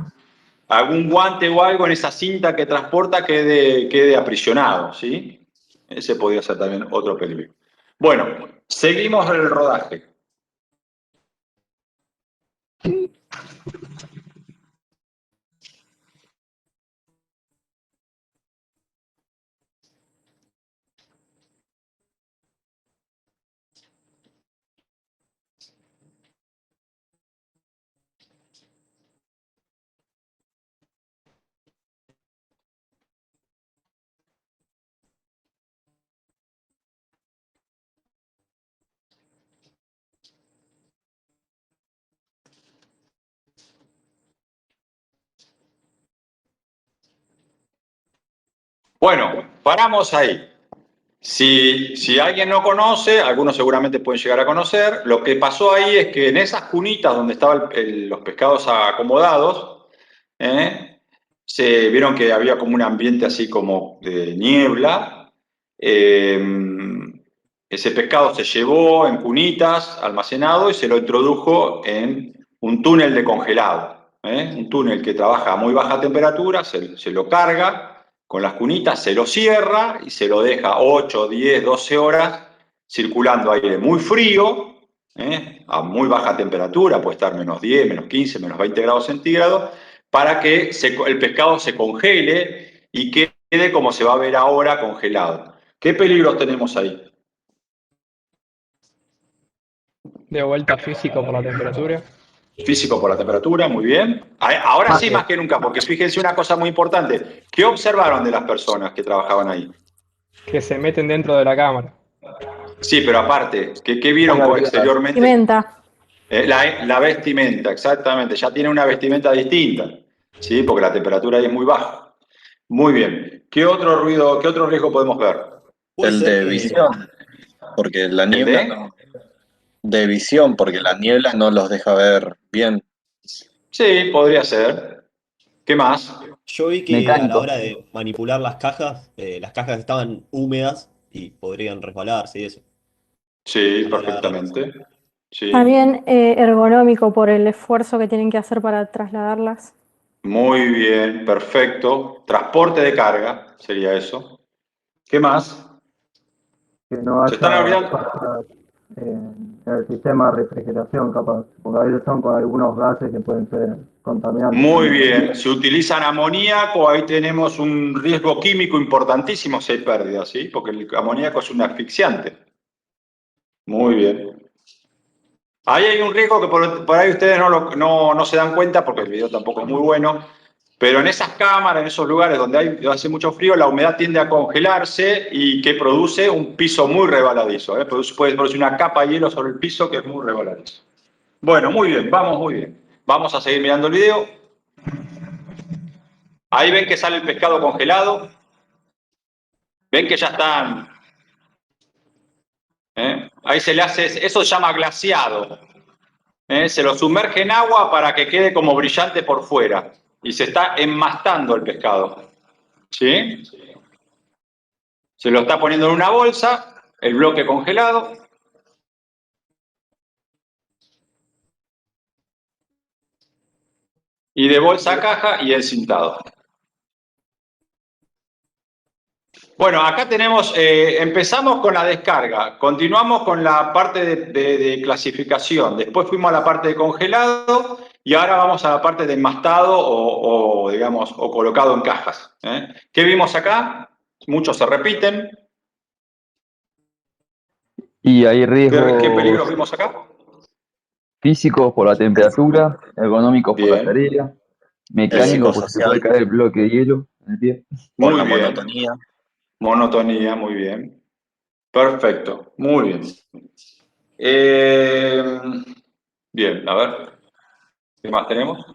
algún guante o algo en esa cinta que transporta quede aprisionado, ¿sí? Ese podría ser también otro peligro. Bueno, seguimos el rodaje. Bueno, paramos ahí. Si alguien no conoce, algunos seguramente pueden llegar a conocer, lo que pasó ahí es que en esas cunitas donde estaban los pescados acomodados, se vieron que había como un ambiente así como de niebla. Ese pescado se llevó en cunitas, almacenado, y se lo introdujo en un túnel de congelado. Un túnel que trabaja a muy baja temperatura, se lo carga con las cunitas, se lo cierra y se lo deja 8, 10, 12 horas circulando aire muy frío, a muy baja temperatura, puede estar menos 10, menos 15, menos 20 grados centígrados, para que el pescado se congele y quede como se va a ver ahora congelado. ¿Qué peligros tenemos ahí? De vuelta físico por la temperatura. Físico por la temperatura, muy bien. Ahora sí más que nunca, porque fíjense una cosa muy importante. ¿Qué observaron de las personas que trabajaban ahí? Que se meten dentro de la cámara. Sí, pero aparte, ¿qué vieron exteriormente? Vestimenta. La vestimenta, exactamente. Ya tiene una vestimenta distinta, ¿sí? Porque la temperatura ahí es muy baja. Muy bien. ¿Qué otro ruido, qué otro riesgo podemos ver? Puede El ser de que visión, porque la ¿El niebla de? no. De visión, porque la niebla no los deja ver bien. Sí, podría ser. ¿Qué más? yo vi que a la Mecánico. hora de manipular las cajas estaban húmedas y podrían resbalarse y eso, Sí, a la hora de agarrarlas. perfectamente. Sí. También ergonómico por el esfuerzo que tienen que hacer para trasladarlas. Muy bien, perfecto. Transporte de carga sería eso. ¿Qué más? Que no ¿Se están haya olvidando? fallas en el sistema de refrigeración, capaz, porque ahí son con algunos gases que pueden ser contaminantes Muy también. bien. Si utilizan amoníaco, ahí tenemos un riesgo químico importantísimo si hay pérdidas, ¿sí? Porque el amoníaco es un asfixiante. Muy bien. Ahí hay un riesgo que por ahí ustedes no se dan cuenta, porque el video tampoco es muy bueno, pero en esas cámaras, en esos lugares donde hace mucho frío, la humedad tiende a congelarse y que produce un piso muy rebaladizo. Puede producir una capa de hielo sobre el piso que es muy rebaladizo. Bueno, muy bien, vamos muy bien. Vamos a seguir mirando el video. Ahí ven que sale el pescado congelado. Ven que ya están. Ahí se le hace, eso se llama glaseado. Se lo sumerge en agua para que quede como brillante por fuera. Y se está enmastando el pescado. ¿Sí? Se lo está poniendo en una bolsa, el bloque congelado. Y de bolsa a caja y encintado. Bueno, acá tenemos, empezamos con la descarga, continuamos con la parte de clasificación, después fuimos a la parte de congelado y ahora vamos a la parte de enmastado digamos, o colocado en cajas. ¿Qué vimos acá? Muchos se repiten. Y hay ¿Qué peligros riesgos vimos acá? físicos por la temperatura, ergonómicos por la Bien, tarea, El mecánicos porque se puede psicosocial caer el bloque de hielo en el pie. por muy la bien. monotonía. Monotonía, muy bien. Perfecto, muy bien. Eh, bien, a ver, ¿qué más tenemos?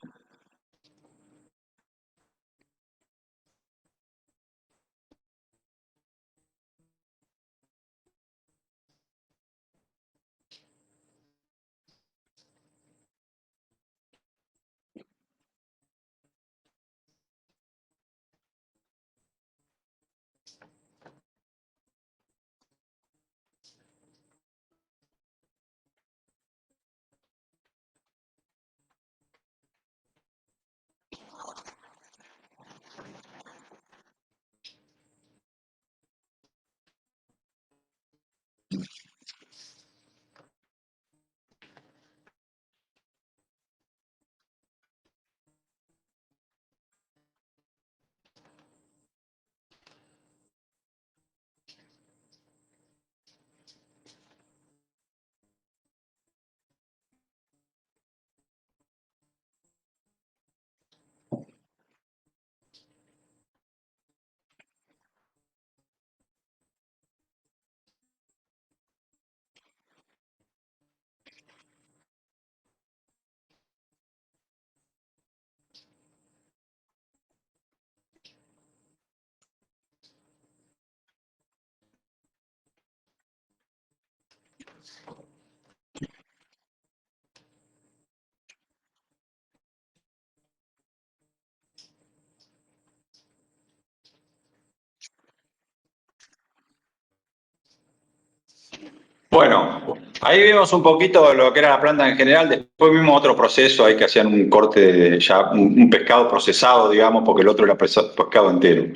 Bueno, ahí vimos un poquito lo que era la planta en general, después vimos otro proceso ahí que hacían un corte, ya un pescado procesado, digamos, porque el otro era pescado entero.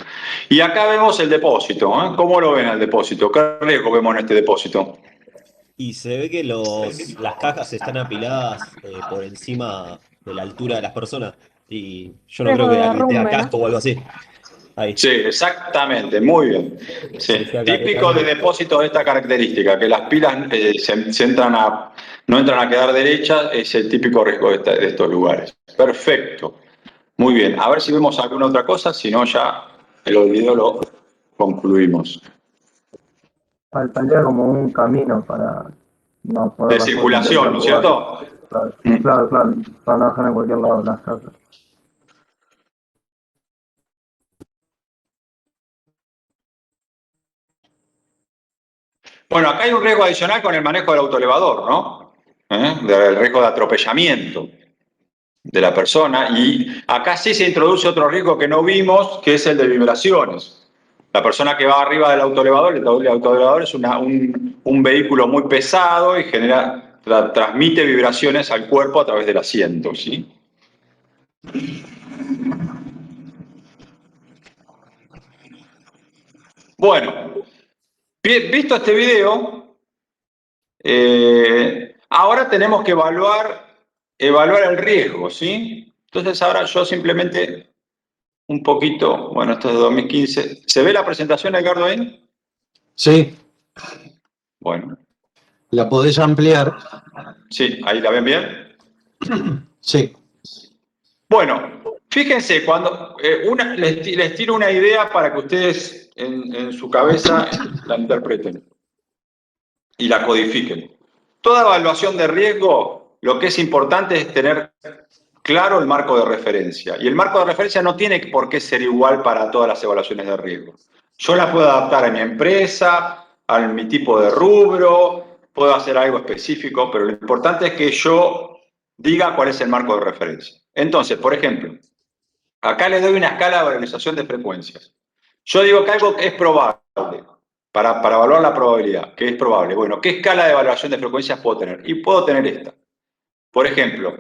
Y acá vemos el depósito, ¿eh? ¿Cómo lo ven al depósito? ¿Qué riesgo vemos en este depósito? Y se ve que las cajas están apiladas por encima de la altura de las personas. Y yo no Riesgo creo de que alguien tenga derrumbe, ¿no? casco o algo así. Ahí. Sí, exactamente, muy bien. Sí. Dice acá que Típico de depósitos de esta característica, que las pilas no entran a quedar derechas, es el típico riesgo de estos lugares. Perfecto. Muy bien. A ver si vemos alguna otra cosa, si no ya el video lo concluimos. Faltaría como un camino para no poner De las cosas en circulación, ¿no es cualquier lugar. cierto? Claro, claro, para no dejar en cualquier lado las casas. Bueno, acá hay un riesgo adicional con el manejo del autoelevador, ¿no? Del riesgo de atropellamiento de la persona. Y acá sí se introduce otro riesgo que no vimos, que es el de vibraciones. La persona que va arriba del autoelevador, el autoelevador es un vehículo muy pesado y transmite vibraciones al cuerpo a través del asiento, ¿sí? Bueno, visto este video, ahora tenemos que evaluar el riesgo, ¿sí? Entonces ahora yo simplemente un poquito, bueno, esto es de 2015. ¿Se ve la presentación, Edgardo, ahí? Sí. Bueno. ¿La podés ampliar? Sí, ahí la ven bien. Sí. Bueno, fíjense, cuando les tiro una idea para que ustedes en su cabeza la interpreten y la codifiquen. Toda evaluación de riesgo, lo que es importante es tener claro el marco de referencia. Y el marco de referencia no tiene por qué ser igual para todas las evaluaciones de riesgo. Yo la puedo adaptar a mi empresa, a mi tipo de rubro, puedo hacer algo específico, pero lo importante es que yo diga cuál es el marco de referencia. Entonces, por ejemplo, acá les doy una escala de valorización de frecuencias. Yo digo que algo es probable, para evaluar la probabilidad, que es probable. Bueno, ¿qué escala de evaluación de frecuencias puedo tener? Y puedo tener esta. Por ejemplo,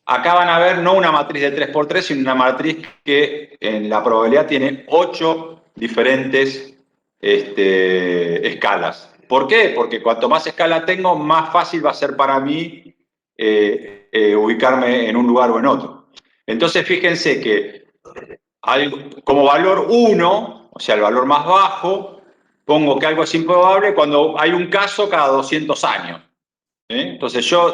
acá van a ver no una matriz de 3×3, sino una matriz que en la probabilidad tiene 8 diferentes escalas. ¿Por qué? Porque cuanto más escala tengo, más fácil va a ser para mí ubicarme en un lugar o en otro. Entonces, fíjense que como valor 1, o sea, el valor más bajo, pongo que algo es improbable cuando hay un caso cada 200 años. Entonces yo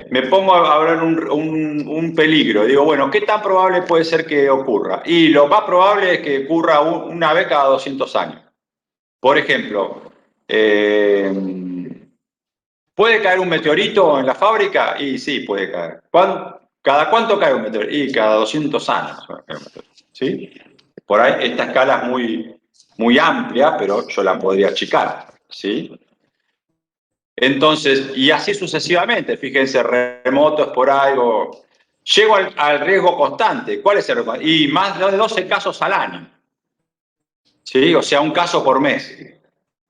me pongo a hablar un peligro. Digo, bueno, ¿qué tan probable puede ser que ocurra? Y lo más probable es que ocurra una vez cada 200 años. Por ejemplo, ¿puede caer un meteorito en la fábrica? Y sí, puede caer. ¿Cada cuánto cae un meteorito? Y cada 200 años. ¿Sí? Por ahí esta escala es muy amplia, pero yo la podría achicar. ¿Sí? Entonces, y así sucesivamente, fíjense, remoto, esporádico. Llego al riesgo constante. ¿Cuál es el riesgo? Y más de 12 casos al año. ¿Sí? O sea, un caso por mes.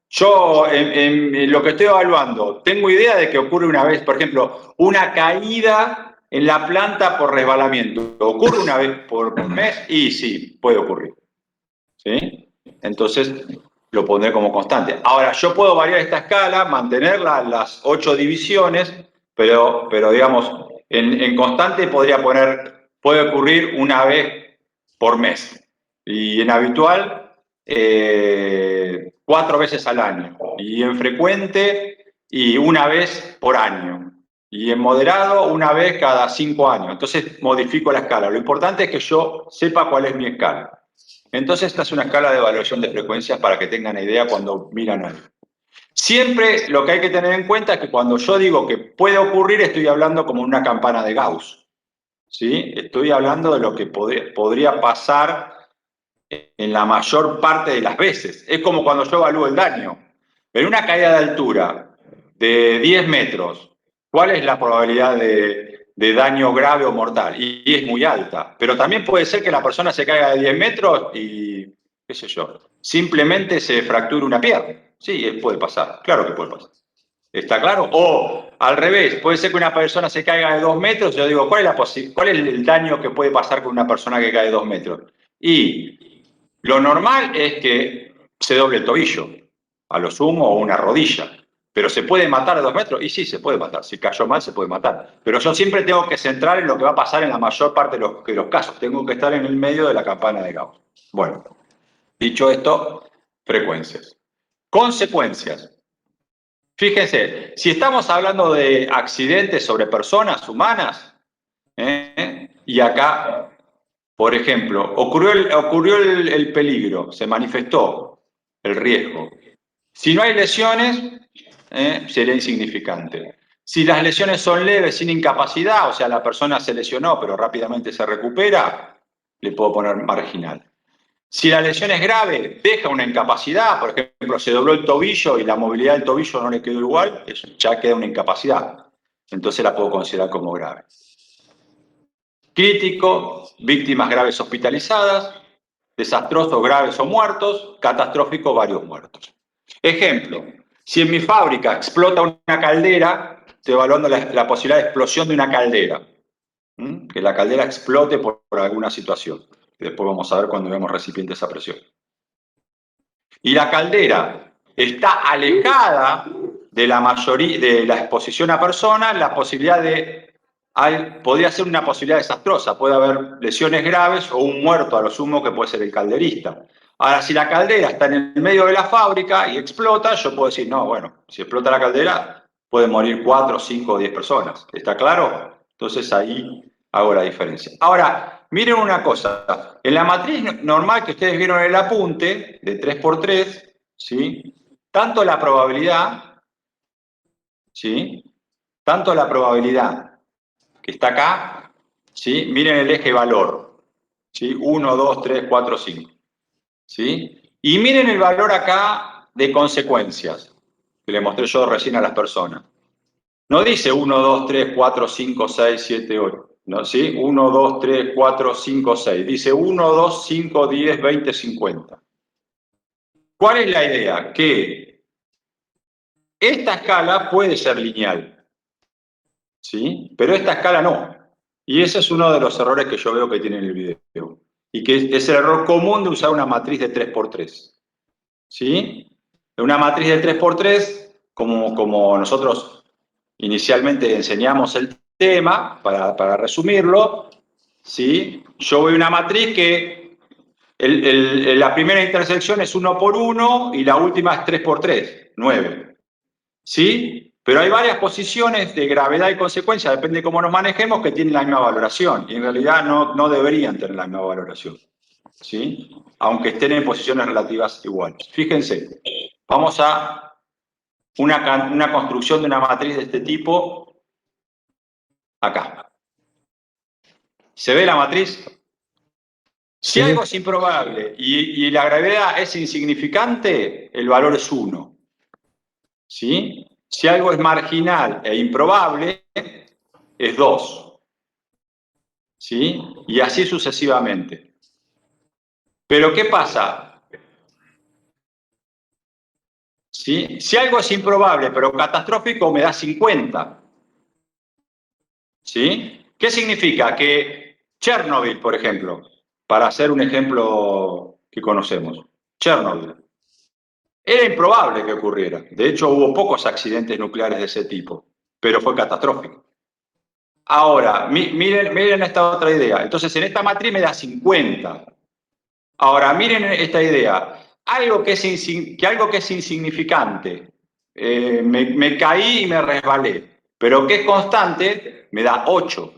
Yo, en lo que estoy evaluando, tengo idea de que ocurre una vez, por ejemplo, una caída en la planta por resbalamiento. ¿Ocurre una vez por mes? Y sí, puede ocurrir. ¿Sí? Entonces, lo pondré como constante. Ahora, yo puedo variar esta escala, mantenerla en las 8 divisiones, pero digamos, en constante puede ocurrir una vez por mes. Y en habitual, 4 veces al año. Y en frecuente, y una vez por año. Y en moderado, una vez cada 5 años. Entonces, modifico la escala. Lo importante es que yo sepa cuál es mi escala. Entonces, esta es una escala de evaluación de frecuencias para que tengan idea cuando miran algo. Siempre lo que hay que tener en cuenta es que cuando yo digo que puede ocurrir, estoy hablando como una campana de Gauss. ¿Sí? Estoy hablando de lo que podría pasar en la mayor parte de las veces. Es como cuando yo evalúo el daño. En una caída de altura, de 10 metros, ¿cuál es la probabilidad de daño grave o mortal? Y es muy alta. Pero también puede ser que la persona se caiga de 10 metros y, qué sé yo, simplemente se fracture una pierna. Sí, puede pasar, claro que puede pasar. ¿Está claro? O al revés, puede ser que una persona se caiga de 2 metros. Yo digo, ¿cuál es el daño que puede pasar con una persona que cae de 2 metros? Y lo normal es que se doble el tobillo, a lo sumo, o una rodilla. ¿Pero se puede matar de 2 metros? Y sí, se puede matar. Si cayó mal, se puede matar. Pero yo siempre tengo que centrar en lo que va a pasar en la mayor parte de los casos. Tengo que estar en el medio de la campana de Gauss. Bueno, dicho esto, frecuencias. Consecuencias. Fíjense, si estamos hablando de accidentes sobre personas humanas, y acá, por ejemplo, ocurrió el peligro, se manifestó el riesgo. Si no hay lesiones, sería insignificante. Si las lesiones son leves, sin incapacidad, o sea, la persona se lesionó pero rápidamente se recupera, le puedo poner marginal. Si la lesión es grave, deja una incapacidad, por ejemplo, se dobló el tobillo y la movilidad del tobillo no le quedó igual, eso ya queda una incapacidad. Entonces la puedo considerar como grave. Crítico, víctimas graves hospitalizadas, desastrosos, graves o muertos, catastrófico, varios muertos. Ejemplo, si en mi fábrica explota una caldera, estoy evaluando la posibilidad de explosión de una caldera. Que la caldera explote por alguna situación. Después vamos a ver cuando veamos recipientes a presión. Y la caldera está alejada de la mayoría de la exposición a personas, la posibilidad podría ser una posibilidad desastrosa, puede haber lesiones graves o un muerto a lo sumo que puede ser el calderista. Ahora, si la caldera está en el medio de la fábrica y explota, yo puedo decir, no, bueno, si explota la caldera, pueden morir 4, 5 o 10 personas. ¿Está claro? Entonces ahí hago la diferencia. Ahora, miren una cosa. En la matriz normal que ustedes vieron en el apunte, de 3×3, ¿sí? Tanto la probabilidad, ¿sí? Tanto la probabilidad que está acá, ¿sí? Miren el eje valor, ¿sí? 1, 2, 3, 4, 5. ¿Sí? Y miren el valor acá de consecuencias, que le mostré yo recién a las personas. No dice 1, 2, 3, 4, 5, 6, 7, 8. ¿No? ¿Sí? 1, 2, 3, 4, 5, 6. Dice 1, 2, 5, 10, 20, 50. ¿Cuál es la idea? Que esta escala puede ser lineal, ¿sí? Pero esta escala no. Y ese es uno de los errores que yo veo que tiene en el video. Y que es el error común de usar una matriz de 3×3. ¿Sí? Una matriz de 3×3, como nosotros inicialmente enseñamos el tema, para resumirlo, ¿sí? Yo voy a una matriz que la primera intersección es 1×1 y la última es 3×3, 9. ¿Sí? Pero hay varias posiciones de gravedad y consecuencia, depende de cómo nos manejemos, que tienen la misma valoración. Y en realidad no deberían tener la misma valoración. ¿Sí? Aunque estén en posiciones relativas iguales. Fíjense, vamos a una construcción de una matriz de este tipo acá. ¿Se ve la matriz? Si algo es improbable y la gravedad es insignificante, el valor es 1. ¿Sí? Si algo es marginal e improbable, es 2. ¿Sí? Y así sucesivamente. Pero ¿qué pasa? ¿Sí? Si algo es improbable pero catastrófico, me da 50. ¿Sí? ¿Qué significa? Que Chernobyl, por ejemplo, para hacer un ejemplo que conocemos, Chernobyl, era improbable que ocurriera. De hecho, hubo pocos accidentes nucleares de ese tipo, pero fue catastrófico. Ahora, miren esta otra idea. Entonces, en esta matriz me da 50. Ahora, miren esta idea. Algo que es insignificante. Me caí y me resbalé. Pero que es constante, me da 8.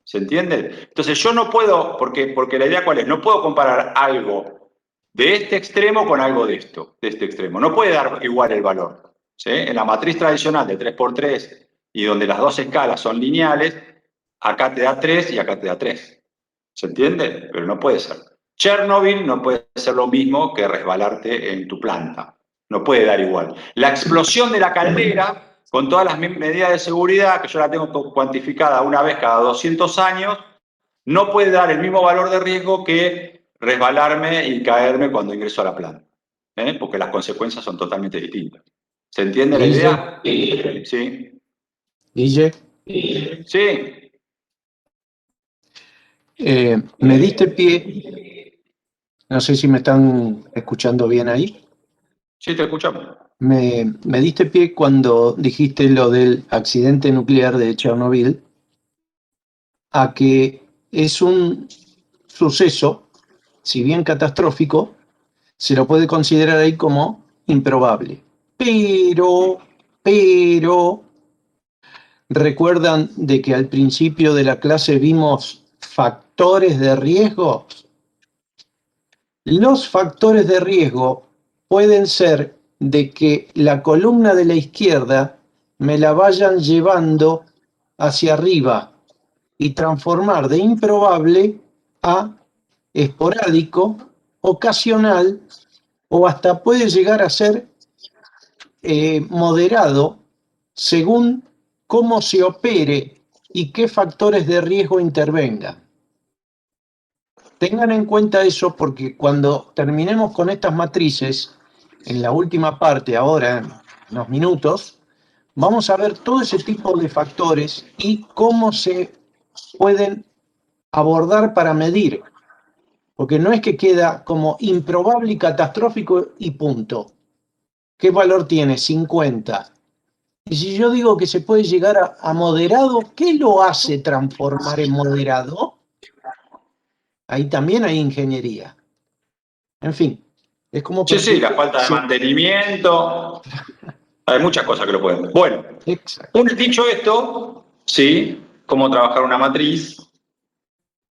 ¿Se entiende? Entonces, yo no puedo, porque la idea ¿cuál es? No puedo comparar algo de este extremo con algo de este extremo. No puede dar igual el valor. ¿Sí? En la matriz tradicional de 3×3 y donde las dos escalas son lineales, acá te da 3 y acá te da 3. ¿Se entiende? Pero no puede ser. Chernobyl no puede ser lo mismo que resbalarte en tu planta. No puede dar igual. La explosión de la caldera con todas las medidas de seguridad, que yo la tengo cuantificada una vez cada 200 años, no puede dar el mismo valor de riesgo que resbalarme y caerme cuando ingreso a la planta, porque las consecuencias son totalmente distintas. ¿Se entiende la idea? Sí. Guille, Sí. me diste pie, no sé si me están escuchando bien ahí. Sí, te escuchamos. Me diste pie cuando dijiste lo del accidente nuclear de Chernobyl, a que es un suceso, si bien catastrófico, se lo puede considerar ahí como improbable. Pero, ¿recuerdan de que al principio de la clase vimos factores de riesgo? Los factores de riesgo pueden ser de que la columna de la izquierda me la vayan llevando hacia arriba y transformar de improbable a esporádico, ocasional o hasta puede llegar a ser moderado según cómo se opere y qué factores de riesgo intervengan. Tengan en cuenta eso porque cuando terminemos con estas matrices, en la última parte, ahora en unos minutos, vamos a ver todo ese tipo de factores y cómo se pueden abordar para medir. Porque no es que queda como improbable y catastrófico y punto. ¿Qué valor tiene? 50. Y si yo digo que se puede llegar a moderado, ¿qué lo hace transformar en moderado? Ahí también hay ingeniería. En fin, es como... Sí, la falta de mantenimiento. Hay muchas cosas que lo pueden ver. Bueno, dicho esto, sí, cómo trabajar una matriz.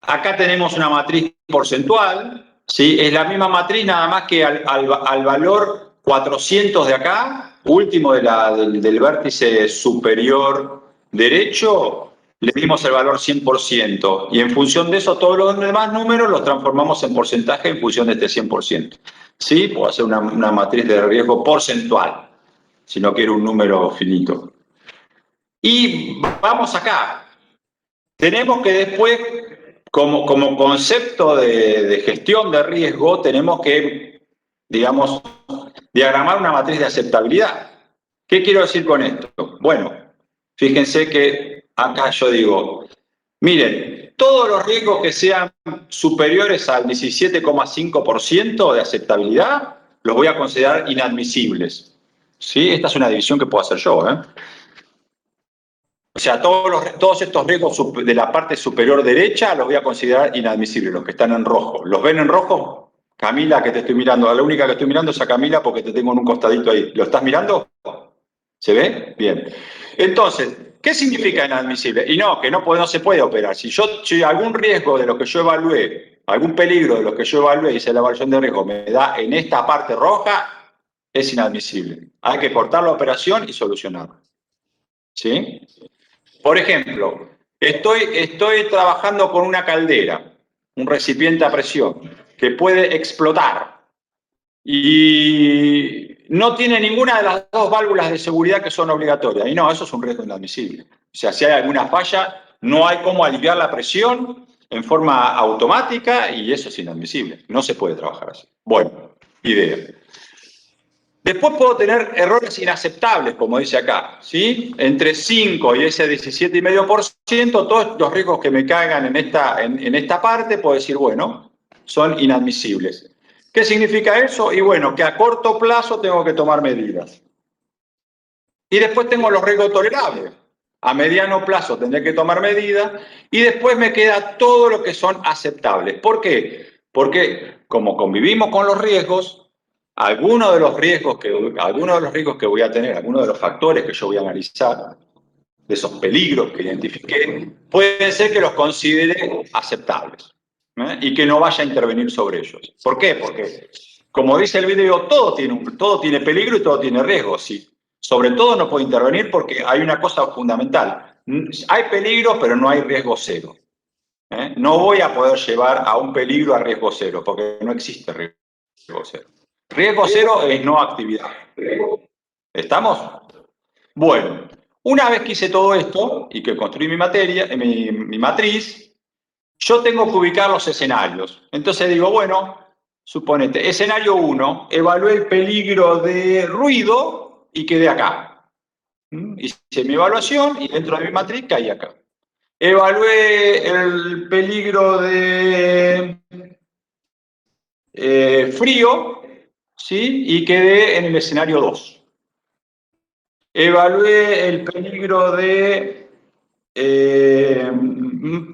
Acá tenemos una matriz porcentual, ¿sí? Es la misma matriz, nada más que al valor 400 de acá, último del vértice superior derecho, le dimos el valor 100%. Y en función de eso, todos los demás números los transformamos en porcentaje en función de este 100%. ¿Sí? Puedo hacer una matriz de riesgo porcentual, si no quiero un número finito. Y vamos acá. Tenemos que después, como concepto de gestión de riesgo, tenemos que, digamos, diagramar una matriz de aceptabilidad. ¿Qué quiero decir con esto? Bueno, fíjense que acá yo digo, miren, todos los riesgos que sean superiores al 17,5% de aceptabilidad, los voy a considerar inadmisibles. ¿Sí? Esta es una división que puedo hacer yo, ¿eh? O sea, todos estos riesgos de la parte superior derecha los voy a considerar inadmisibles, los que están en rojo. ¿Los ven en rojo? Camila, que te estoy mirando. La única que estoy mirando es a Camila porque te tengo en un costadito ahí. ¿Lo estás mirando? ¿Se ve? Bien. Entonces, ¿qué significa inadmisible? Y no, que no se puede operar. Si algún riesgo de lo que yo evalué, algún peligro de lo que yo evalué, hice la evaluación de riesgo, me da en esta parte roja, es inadmisible. Hay que cortar la operación y solucionarla. ¿Sí? Por ejemplo, estoy trabajando con una caldera, un recipiente a presión, que puede explotar y no tiene ninguna de las dos válvulas de seguridad que son obligatorias. Y no, eso es un riesgo inadmisible. O sea, si hay alguna falla, no hay cómo aliviar la presión en forma automática y eso es inadmisible. No se puede trabajar así. Bueno, idea. Después puedo tener errores inaceptables, como dice acá, ¿sí? Entre 5 y ese 17,5%, todos los riesgos que me caigan en esta parte, puedo decir, bueno, son inadmisibles. ¿Qué significa eso? Y bueno, que a corto plazo tengo que tomar medidas. Y después tengo los riesgos tolerables. A mediano plazo tendré que tomar medidas y después me queda todo lo que son aceptables. ¿Por qué? Porque como convivimos con los riesgos, algunos de los riesgos que voy a tener, algunos de los factores que yo voy a analizar, de esos peligros que identifiqué, puede ser que los considere aceptables, ¿eh? Y que no vaya a intervenir sobre ellos. ¿Por qué? Porque, como dice el video, todo tiene peligro y todo tiene riesgo. Sí. Sobre todo no puedo intervenir porque hay una cosa fundamental. Hay peligro, pero no hay riesgo cero. ¿Eh? No voy a poder llevar a un peligro a riesgo cero, porque no existe riesgo cero. Riesgo cero es no actividad. ¿Estamos? Bueno, una vez que hice todo esto y que construí mi matriz, yo tengo que ubicar los escenarios. Entonces digo, bueno, suponete, escenario 1, evalué el peligro de ruido y quedé acá. Hice mi evaluación y dentro de mi matriz caí acá. Evalué el peligro de frío, ¿sí? Y quedé en el escenario 2. Evalué el peligro de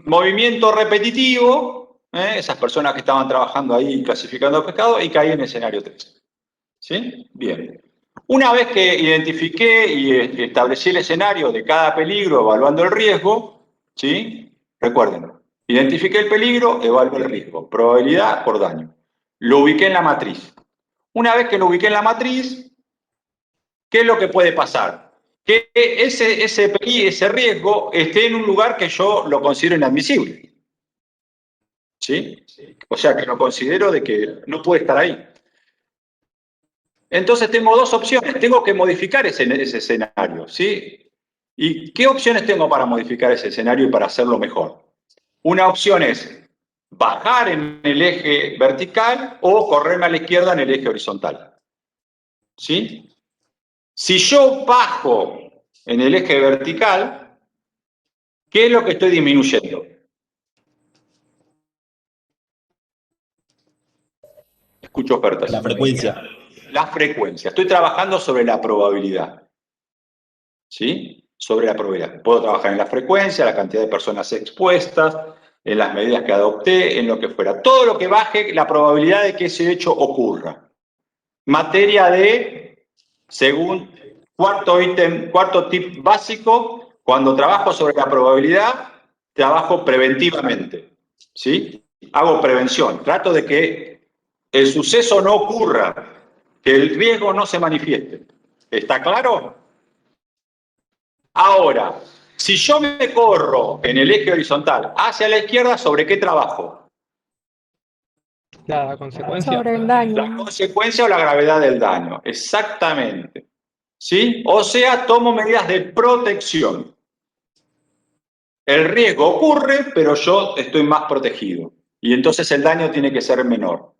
movimiento repetitivo, esas personas que estaban trabajando ahí clasificando pescado, y caí en el escenario 3. ¿Sí? Bien. Una vez que identifiqué y establecí el escenario de cada peligro evaluando el riesgo, ¿sí? Recuerden, identifiqué el peligro, evalué el riesgo, probabilidad por daño. Lo ubiqué en la matriz. Una vez que lo ubiqué en la matriz, ¿qué es lo que puede pasar? Que ese riesgo esté en un lugar que yo lo considero inadmisible. ¿Sí? O sea, que lo considero de que no puede estar ahí. Entonces tengo dos opciones. Tengo que modificar ese escenario, ¿sí? ¿Y qué opciones tengo para modificar ese escenario y para hacerlo mejor? Una opción es bajar en el eje vertical o correrme a la izquierda en el eje horizontal. ¿Sí? Si yo bajo en el eje vertical, ¿qué es lo que estoy disminuyendo? Escucho ofertas. La frecuencia. La frecuencia. Estoy trabajando sobre la probabilidad. ¿Sí? Sobre la probabilidad. Puedo trabajar en la frecuencia, la cantidad de personas expuestas, en las medidas que adopté, en lo que fuera. Todo lo que baje la probabilidad de que ese hecho ocurra. Materia de, según cuarto tip básico, cuando trabajo sobre la probabilidad, trabajo preventivamente. ¿Sí? Hago prevención. Trato de que el suceso no ocurra, que el riesgo no se manifieste. ¿Está claro? Ahora, si yo me corro en el eje horizontal hacia la izquierda, ¿sobre qué trabajo? La consecuencia. Sobre el daño. La consecuencia o la gravedad del daño, exactamente. ¿Sí? O sea, tomo medidas de protección. El riesgo ocurre, pero yo estoy más protegido. Y entonces el daño tiene que ser menor.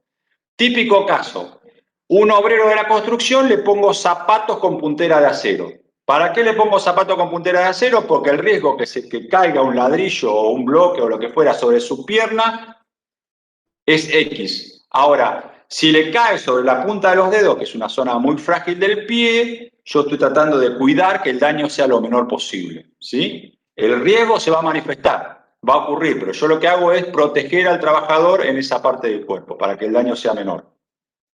Típico caso. Un obrero de la construcción le pongo zapatos con puntera de acero. ¿Para qué le pongo zapatos con puntera de acero? Porque el riesgo que caiga un ladrillo o un bloque o lo que fuera sobre su pierna es X. Ahora, si le cae sobre la punta de los dedos, que es una zona muy frágil del pie, yo estoy tratando de cuidar que el daño sea lo menor posible. ¿Sí? El riesgo se va a manifestar, va a ocurrir, pero yo lo que hago es proteger al trabajador en esa parte del cuerpo para que el daño sea menor.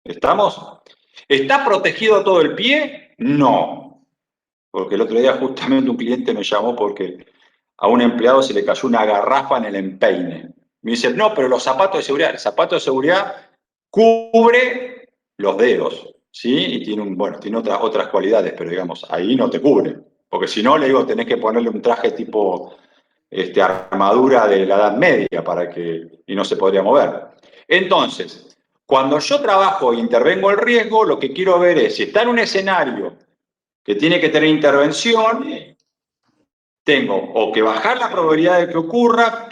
¿Estamos? ¿Está protegido todo el pie? No. Porque el otro día justamente un cliente me llamó porque a un empleado se le cayó una garrafa en el empeine. Me dice, no, pero los zapatos de seguridad. El zapato de seguridad cubre los dedos, ¿sí? Y tiene, tiene otras cualidades, pero digamos, ahí no te cubre. Porque si no, le digo, tenés que ponerle un traje tipo armadura de la Edad Media y no se podría mover. Entonces, cuando yo trabajo e intervengo el riesgo, lo que quiero ver es si está en un escenario que tiene que tener intervención, tengo o que bajar la probabilidad de que ocurra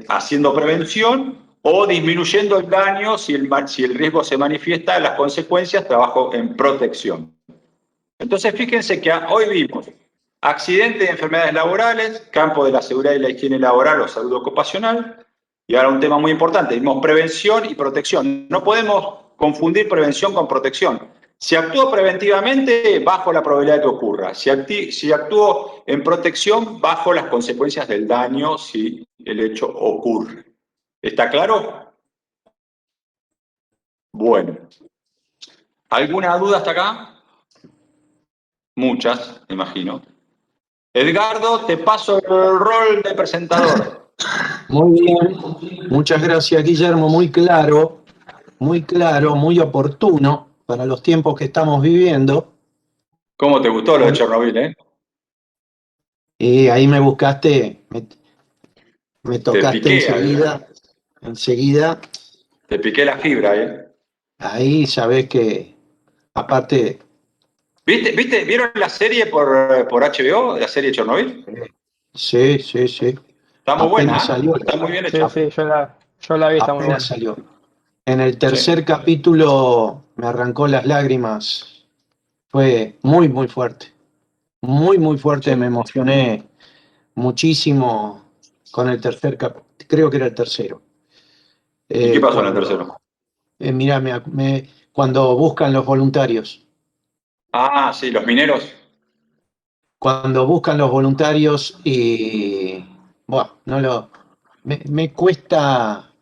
haciendo prevención o disminuyendo el daño si el riesgo se manifiesta, las consecuencias, trabajo en protección. Entonces, fíjense que hoy vimos accidentes y enfermedades laborales, campo de la seguridad y la higiene laboral o salud ocupacional, y ahora un tema muy importante, vimos prevención y protección. No podemos confundir prevención con protección. Si actúo preventivamente, bajo la probabilidad de que ocurra. Si actúo en protección, bajo las consecuencias del daño si el hecho ocurre. ¿Está claro? Bueno. ¿Alguna duda hasta acá? Muchas, me imagino. Edgardo, te paso el rol de presentador. Muy bien. Muchas gracias, Guillermo. Muy claro, muy oportuno para los tiempos que estamos viviendo. ¿Cómo te gustó lo de Chernobyl, Y ahí me buscaste, me tocaste piqué, enseguida. Te piqué la fibra, Ahí sabés que, aparte, ¿Vieron la serie por HBO, la serie Chernobyl? Sí, sí, sí. Está muy buena, Apenas salió. está muy bien Sí, hecha. sí, yo la vi, está muy Apenas buena. salió. En el tercer Sí. capítulo me arrancó las lágrimas. Fue muy, muy fuerte. Muy, muy fuerte. Sí. Me emocioné muchísimo con el tercer capítulo. Creo que era el tercero. ¿Y qué pasó en el Cuando, tercero? mirá, cuando buscan los voluntarios. Ah, sí, los mineros. Cuando buscan los voluntarios y bueno, me cuesta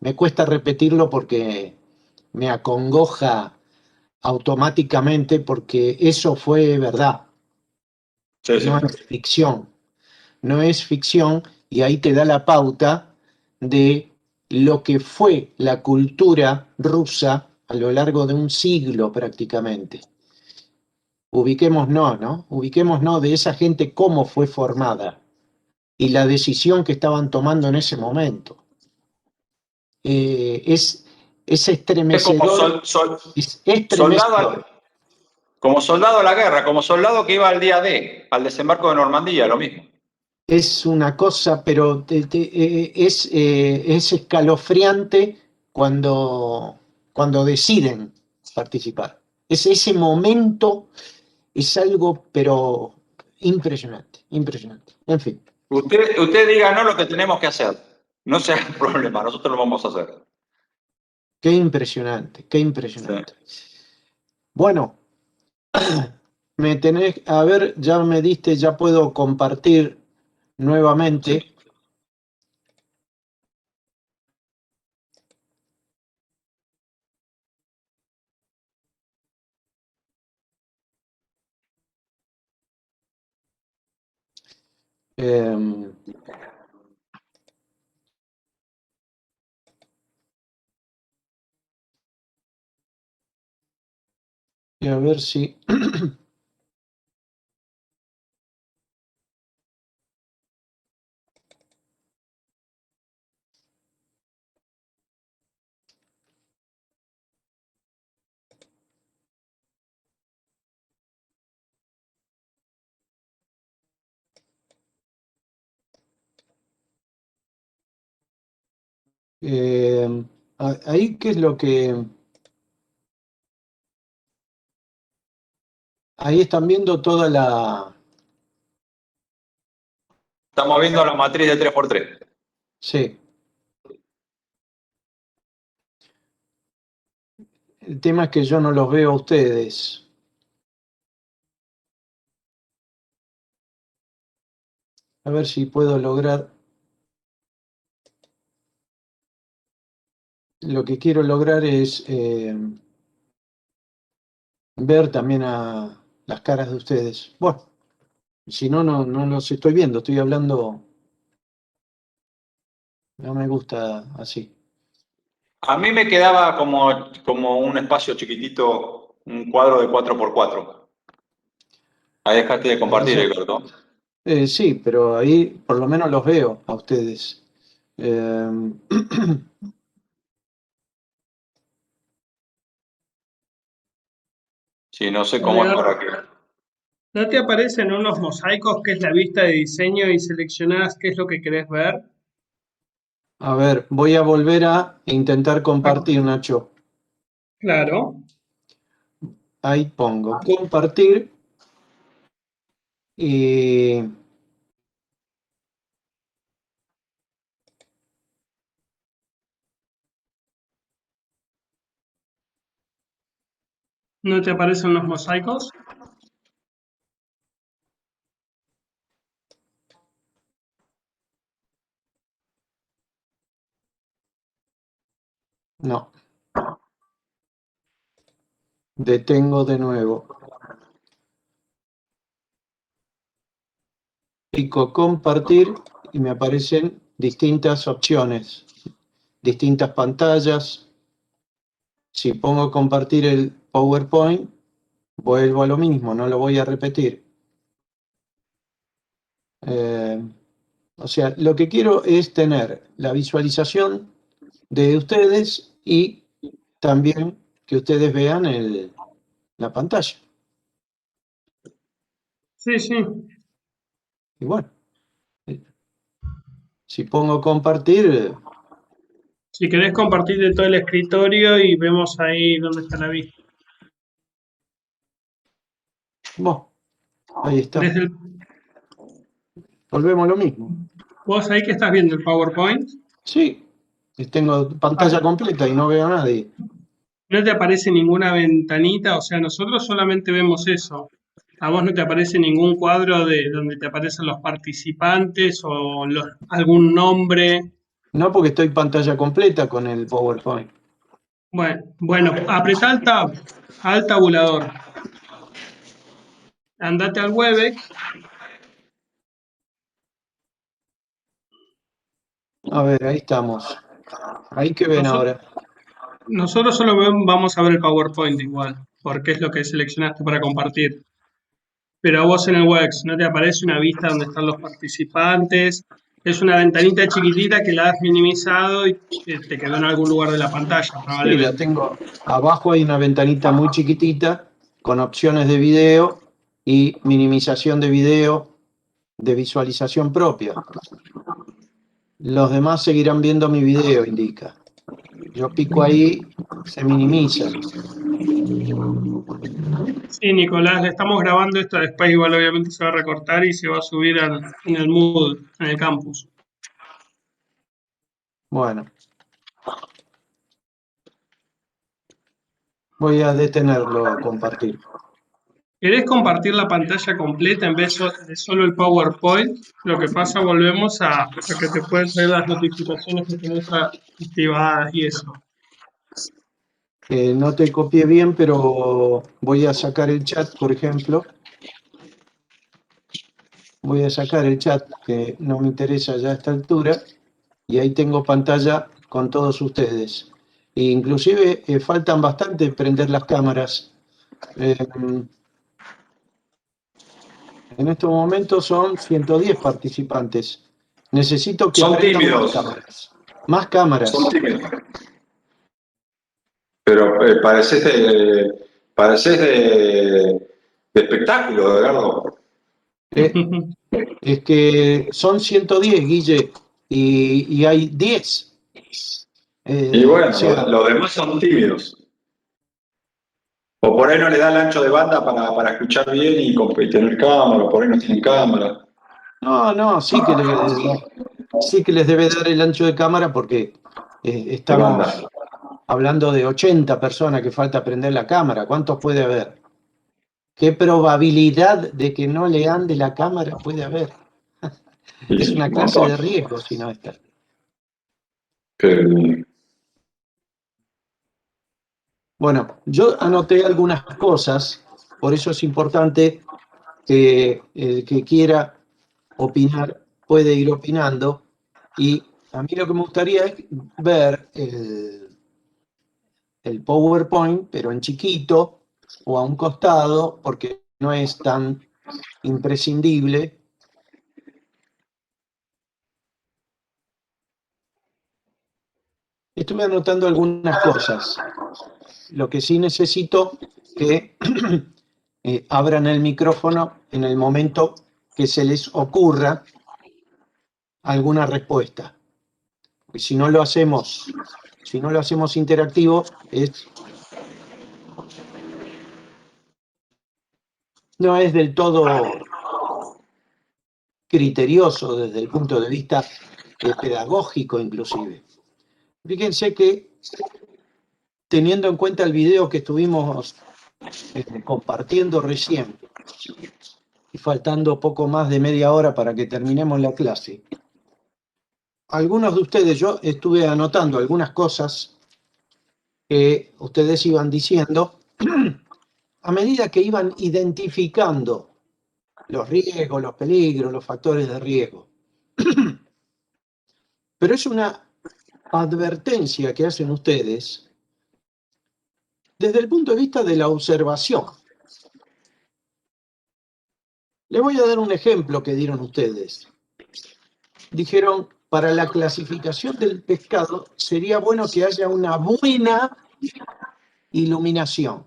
repetirlo porque me acongoja automáticamente porque eso fue verdad, Sí, sí. no es ficción, no es ficción y ahí te da la pauta de lo que fue la cultura rusa a lo largo de un siglo prácticamente. Ubiquémonos, ¿no? Ubiquémonos de esa gente cómo fue formada y la decisión que estaban tomando en ese momento. Es Es como estremecedor, es estremecedor. soldado, como soldado a la guerra, como soldado que iba al día D, al desembarco de Normandía, lo mismo. Es una cosa, pero es escalofriante cuando deciden participar. Ese momento es algo, pero impresionante, impresionante. En fin, Usted díganos lo que tenemos que hacer. No sea un problema, nosotros lo vamos a hacer. qué impresionante, qué Sí. impresionante. Bueno, a ver, ya me diste, ya puedo compartir Sí. nuevamente. em, y a ver si... ahí, ¿qué es lo que...? Ahí están viendo toda la... Estamos viendo la matriz de 3×3. Sí, el tema es que yo no los veo a ustedes. A ver si puedo lograr... Lo que quiero lograr es ver también a las caras de ustedes. Bueno, si no, no los estoy viendo, estoy hablando... No me gusta así. A mí me quedaba como un espacio chiquitito, un cuadro de 4×4. Ahí dejaste de compartir, Alberto. Sí, pero ahí por lo menos los veo a ustedes. Eh, Sí, no sé cómo es para que... ¿No te aparecen unos mosaicos que es la vista de diseño y seleccionás qué es lo que querés ver? a ver, voy a volver a intentar compartir, Nacho. Claro. Ahí pongo compartir y ¿No te aparecen los mosaicos? no, detengo de nuevo. Pico compartir y me aparecen distintas opciones, distintas pantallas. Si pongo compartir el PowerPoint, vuelvo a lo mismo, no lo voy a repetir. O sea, lo que quiero es tener la visualización de ustedes y también que ustedes vean la pantalla. Sí, sí. Y bueno, si pongo compartir, Si querés compartir de todo el escritorio y vemos ahí dónde está la vista. bueno, ahí está. Desde el- Volvemos a lo mismo. ¿Vos ahí que estás viendo el PowerPoint? Sí, tengo pantalla completa y no veo a nadie. No te aparece ninguna ventanita, o sea, nosotros solamente vemos eso. A vos no te aparece ningún cuadro de donde te aparecen los participantes o algún nombre. No, porque estoy pantalla completa con el PowerPoint. Bueno, apretá al tabulador. Andate al Webex. A ver, ahí estamos. Ahí que ven ahora. Nosotros solo vamos a ver el PowerPoint igual, porque es lo que seleccionaste para compartir. Pero a vos en el Webex no te aparece una vista donde están los participantes. Es una ventanita chiquitita que la has minimizado y te quedó en algún lugar de la pantalla, Sí, la probablemente. tengo. Abajo hay una ventanita muy chiquitita con opciones de video y minimización de video de visualización propia. Los demás seguirán viendo mi video, indica. Yo pico ahí, se minimiza. Sí, Nicolás, le estamos grabando esto después, igual obviamente se va a recortar y se va a subir en el Moodle, en el campus. Bueno. Voy a detenerlo a compartir. ¿Querés compartir la pantalla completa en vez de solo el PowerPoint? Lo que pasa, volvemos a que te pueden salir las notificaciones que tenés activadas y eso. No te copié bien, pero voy a sacar el chat, por ejemplo. Voy a sacar el chat, que no me interesa ya a esta altura. Y ahí tengo pantalla con todos ustedes. E inclusive faltan bastante prender las cámaras. En estos momentos son 110 participantes. Necesito que Son prendan tímidos. más cámaras. Más cámaras. Son tímidos. Pero pareces de espectáculo, Edgardo. Es que son 110, Guille, y hay 10. Y bueno, o sea, los demás son tímidos. O por ahí no le da el ancho de banda para escuchar bien y tener cámara, por ahí no tienen cámara. no, sí que les debe dar el ancho de cámara porque estamos hablando de 80 personas que falta prender la cámara. ¿Cuántos puede haber? ¿Qué probabilidad de que no le ande la cámara puede haber? Es una clase de riesgo si no está. Bueno, yo anoté algunas cosas, por eso es importante que el que quiera opinar puede ir opinando. Y a mí lo que me gustaría es ver el PowerPoint, pero en chiquito o a un costado, porque no es tan imprescindible. Estuve anotando algunas cosas. Lo que sí necesito que abran el micrófono en el momento que se les ocurra alguna respuesta. Porque si no lo hacemos interactivo, no es del todo criterioso desde el punto de vista pedagógico inclusive. Fíjense que teniendo en cuenta el video que estuvimos compartiendo recién y faltando poco más de media hora para que terminemos la clase, algunos de ustedes, yo estuve anotando algunas cosas que ustedes iban diciendo a medida que iban identificando los riesgos, los peligros, los factores de riesgo. Pero es una advertencia que hacen ustedes desde el punto de vista de la observación. Les voy a dar un ejemplo que dieron ustedes. Dijeron, para la clasificación del pescado sería bueno que haya una buena iluminación.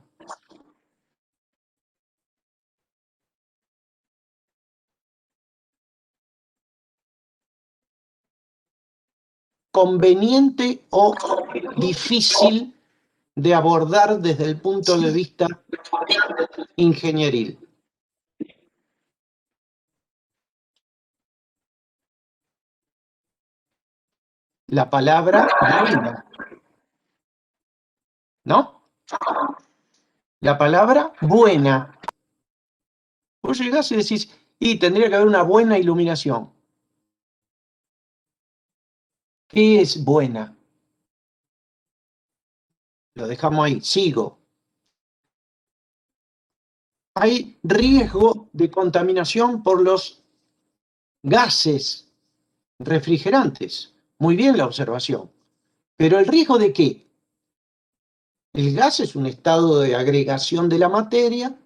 conveniente o difícil de abordar desde el punto de vista ingenieril? La palabra buena, ¿no? La palabra buena. Vos llegás y decís, y tendría que haber una buena iluminación. ¿Qué es buena? Lo dejamos ahí, sigo. Hay riesgo de contaminación por los gases refrigerantes. Muy bien la observación. Pero ¿el riesgo de qué? El gas es un estado de agregación de la materia.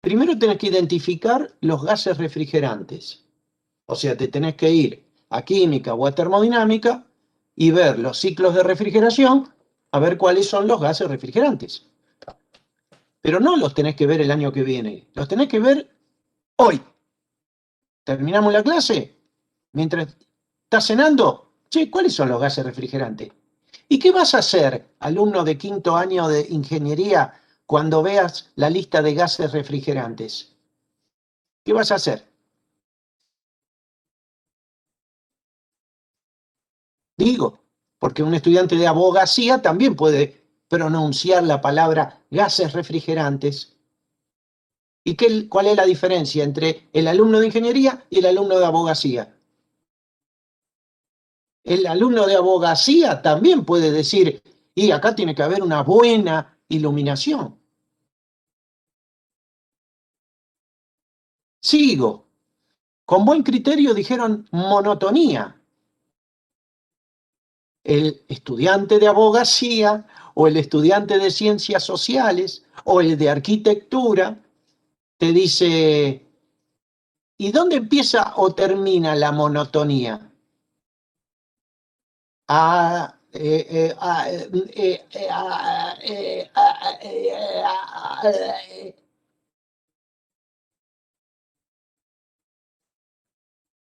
Primero tenés que identificar los gases refrigerantes. O sea, te tenés que ir a química o a termodinámica y ver los ciclos de refrigeración, a ver cuáles son los gases refrigerantes. Pero no los tenés que ver el año que viene, los tenés que ver hoy. Terminamos la clase, mientras estás cenando, che, ¿cuáles son los gases refrigerantes? ¿Y qué vas a hacer, alumno de quinto año de ingeniería, cuando veas la lista de gases refrigerantes? ¿Qué vas a hacer? Digo, porque un estudiante de abogacía también puede pronunciar la palabra gases refrigerantes. ¿Y cuál es la diferencia entre el alumno de ingeniería y el alumno de abogacía? El alumno de abogacía también puede decir, y acá tiene que haber una buena iluminación. Sigo. Con buen criterio dijeron monotonía. El estudiante de abogacía o el estudiante de ciencias sociales o el de arquitectura te dice, ¿y dónde empieza o termina la monotonía?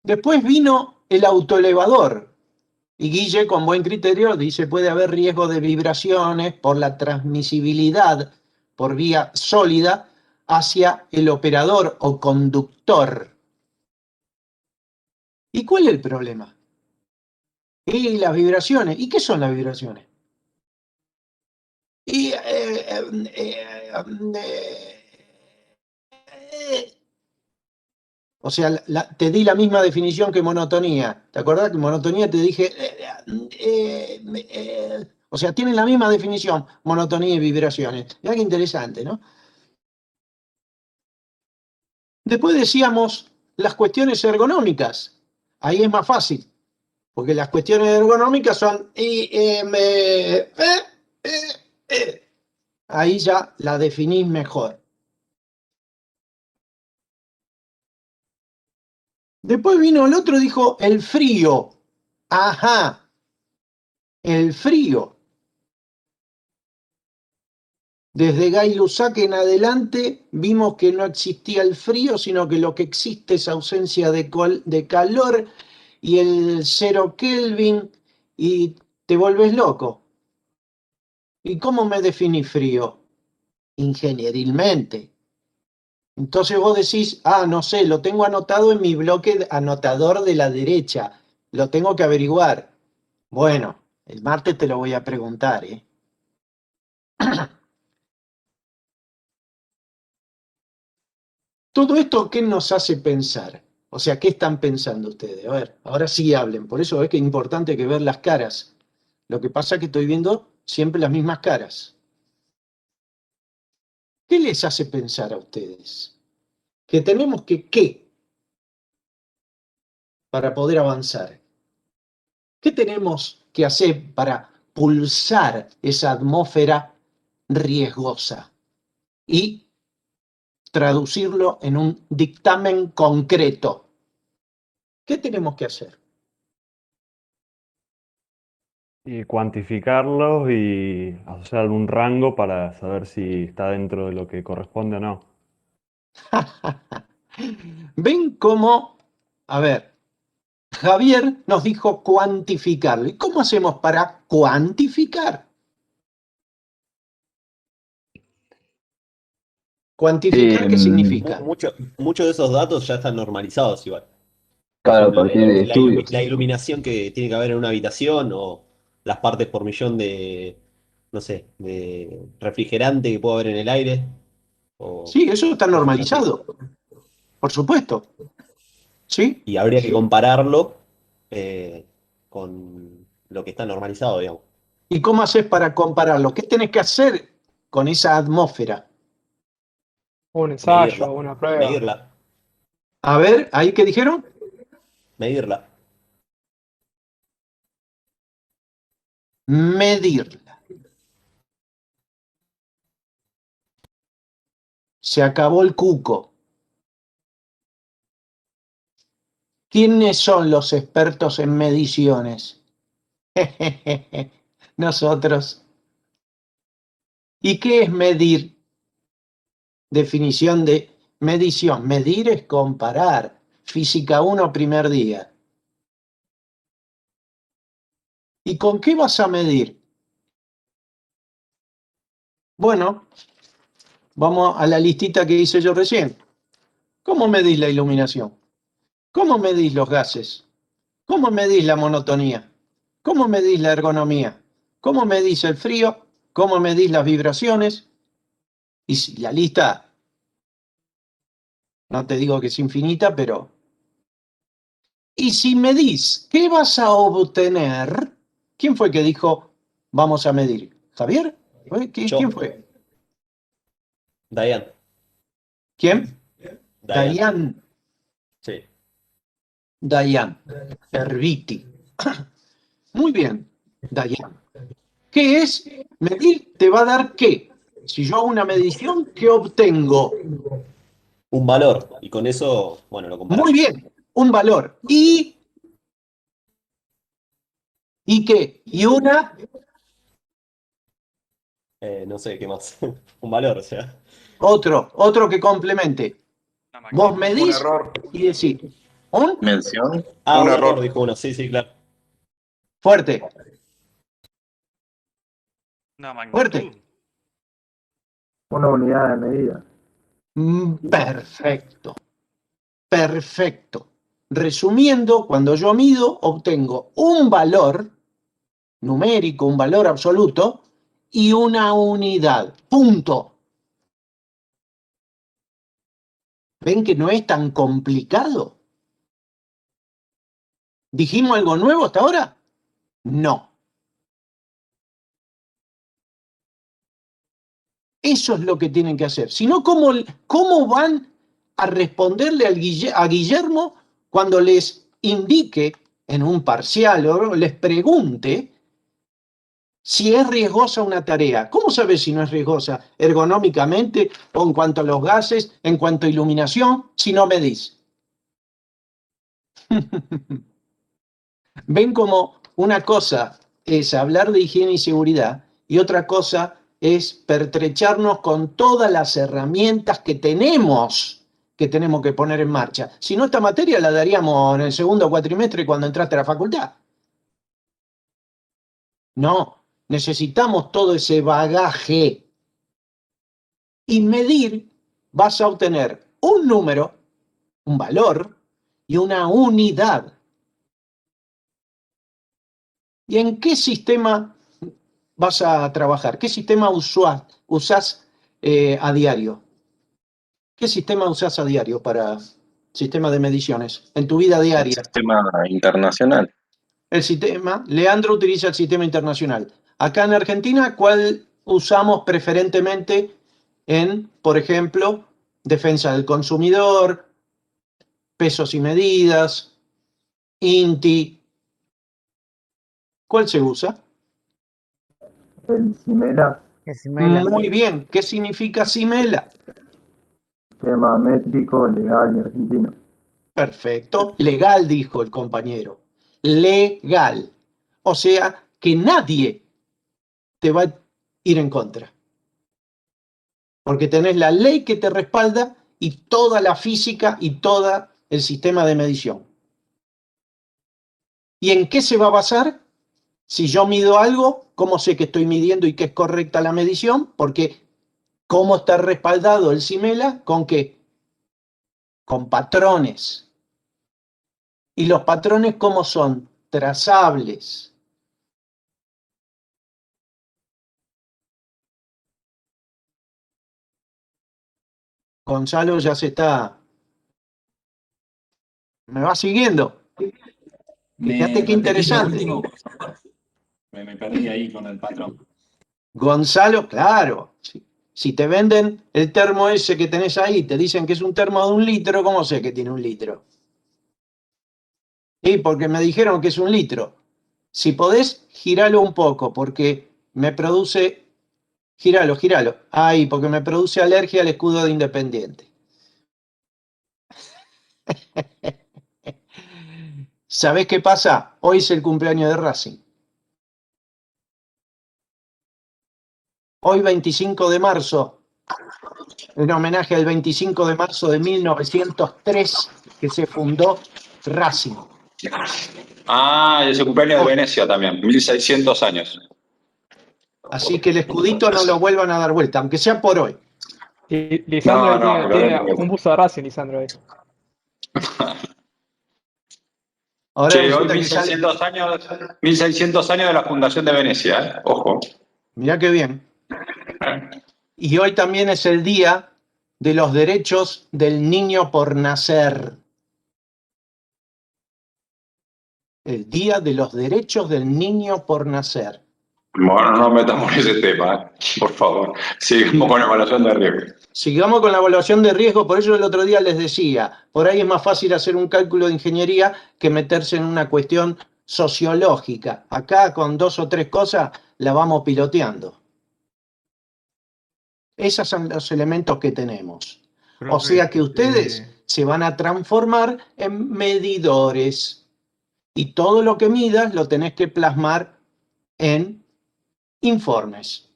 Después vino el autoelevador. Y Guille, con buen criterio, dice puede haber riesgo de vibraciones por la transmisibilidad por vía sólida hacia el operador o conductor. ¿Y cuál es el problema? Y las vibraciones. ¿Y qué son las vibraciones? Y, o sea, te di la misma definición que monotonía. ¿Te acordás que monotonía te dije? O sea, tienen la misma definición, monotonía y vibraciones. Mirá qué interesante, ¿no? Después decíamos las cuestiones ergonómicas. Ahí es más fácil, porque las cuestiones ergonómicas son ahí ya la definís mejor. Después vino el otro y dijo el frío. Ajá, el frío. Desde Gay Lussac en adelante vimos que no existía el frío, sino que lo que existe es ausencia de calor y el 0 Kelvin y te volves loco. ¿Y cómo me definís frío? Ingenierilmente. Entonces vos decís, no sé, lo tengo anotado en mi bloque anotador de la derecha, lo tengo que averiguar. Bueno, el martes te lo voy a preguntar, ¿eh? Todo esto, ¿qué nos hace pensar? O sea, ¿qué están pensando ustedes? A ver, ahora sí hablen. Por eso es que es importante que ver las caras. Lo que pasa es que estoy viendo siempre las mismas caras. ¿Qué les hace pensar a ustedes? Que tenemos que, ¿qué? Para poder avanzar. ¿Qué tenemos que hacer para pulsar esa atmósfera riesgosa y traducirlo en un dictamen concreto? ¿Qué tenemos que hacer? Y cuantificarlos y asociar algún rango para saber si está dentro de lo que corresponde o no. ¿Ven cómo? A ver, Javier nos dijo cuantificarlo. ¿Y cómo hacemos para cuantificar? ¿Cuantificar qué significa? Muchos de esos datos ya están normalizados igual. Por Claro, a ejemplo, partir de la estudios. la iluminación que tiene que haber en una habitación o las partes por millón de, no sé, de refrigerante que puede haber en el aire o Sí, eso está cosas así. normalizado, por supuesto. ¿Sí? Y habría que compararlo con lo que está normalizado, digamos. ¿Y cómo haces para compararlo? ¿Qué tenés que hacer con esa atmósfera? Un ensayo, Medirla, una prueba. medirla, A ver, ¿ahí qué dijeron? medirla. Medirla. Se acabó el cuco. ¿Quiénes son los expertos en mediciones? Nosotros. ¿Y qué es medir? Definición de medición. Medir es comparar. Física 1, primer día. ¿Y con qué vas a medir? Bueno, vamos a la listita que hice yo recién. ¿Cómo medís la iluminación? ¿Cómo medís los gases? ¿Cómo medís la monotonía? ¿Cómo medís la ergonomía? ¿Cómo medís el frío? ¿Cómo medís las vibraciones? Y si la lista, no te digo que es infinita, pero... Y si medís, ¿qué vas a obtener? ¿Quién fue que dijo, vamos a medir? ¿Javier? ¿Quién Yo, fue? Dayan, ¿Quién? Dayan, sí. Dayan. Herbiti. Muy bien, Dayan. ¿Qué es? Medir te va a dar qué. Si yo hago una medición, ¿qué obtengo? Un valor, y con eso, bueno, lo Muy comparás. bien, un valor. ¿Y qué? ¿Y una? No sé, ¿qué más? Un valor, o sea. Otro que complemente. Vos Un medís error. y decís, ¿un? Mención. Ah, Un un error, error. dijo uno, sí, sí, claro. Fuerte, Una fuerte. magnitud. Una unidad de medida. Perfecto, perfecto. Resumiendo, cuando yo mido, obtengo un valor numérico, un valor absoluto y una unidad. Punto. ¿Ven que no es tan complicado? ¿Dijimos algo nuevo hasta ahora? No. Eso es lo que tienen que hacer. Si no, ¿cómo van a responderle a Guillermo cuando les indique en un parcial o les pregunte si es riesgosa una tarea? ¿Cómo sabes si no es riesgosa ergonómicamente o en cuanto a los gases, en cuanto a iluminación, si no medís? Ven como una cosa es hablar de higiene y seguridad y otra cosa es pertrecharnos con todas las herramientas que tenemos que poner en marcha. Si no, esta materia la daríamos en el segundo cuatrimestre cuando entraste a la facultad. No, necesitamos todo ese bagaje. Y medir, vas a obtener un número, un valor y una unidad. ¿Y en qué sistema vas a trabajar? ¿Qué sistema usás a diario? ¿Qué sistema usás a diario para sistema de mediciones en tu vida El diaria? sistema internacional. El sistema, Leandro utiliza el sistema internacional. Acá en Argentina, ¿cuál usamos preferentemente en, por ejemplo, defensa del consumidor, pesos y medidas, INTI? ¿Cuál se usa? El CIMELA, Muy bien. ¿Qué significa CIMELA? sistema métrico, legal y argentino. Perfecto. Legal, dijo el compañero. Legal. O sea, que nadie te va a ir en contra. Porque tenés la ley que te respalda y toda la física y todo el sistema de medición. ¿Y en qué se va a basar? Si yo mido algo, ¿cómo sé que estoy midiendo y que es correcta la medición? Porque ¿cómo está respaldado el CIMELA? ¿Con qué? Con patrones. ¿Y los patrones cómo son? Trazables. Gonzalo ya se está... ¿Me va siguiendo? Fíjate qué interesante. Me perdí ahí con el patrón. Gonzalo, claro. Si te venden el termo ese que tenés ahí, te dicen que es un termo de 1 litro, ¿cómo sé que tiene 1 litro? Sí, porque me dijeron que es 1 litro. Si podés, giralo un poco, porque me produce... Giralo, giralo. Ahí, porque me produce alergia al escudo de Independiente. ¿Sabés qué pasa? Hoy es el cumpleaños de Racing. Hoy, 25 de marzo, en homenaje al 25 de marzo de 1903, que se fundó Racing. Ah, y ese cumpleaños de Venecia también, 1600 años. Así que el escudito no lo vuelvan a dar vuelta, aunque sea por hoy. Y Lisandro No, ahí pero tiene un buzo de Racing, Lisandro ahí. Ahora Che, hoy resulta que sale... 1600 años de la fundación de Venecia, ¿eh? Ojo. Mirá qué bien. Y hoy también es el día de los derechos del niño por nacer. El día de los derechos del niño por nacer. Bueno, no metamos en ese tema, ¿eh? Por favor. Seguimos con la evaluación de riesgo. Sigamos con la evaluación de riesgo, por eso el otro día les decía, por ahí es más fácil hacer un cálculo de ingeniería que meterse en una cuestión sociológica. Acá con 2 o 3 cosas la vamos piloteando. Esos son los elementos que tenemos. O sea que ustedes se van a transformar en medidores y todo lo que midas lo tenés que plasmar en informes.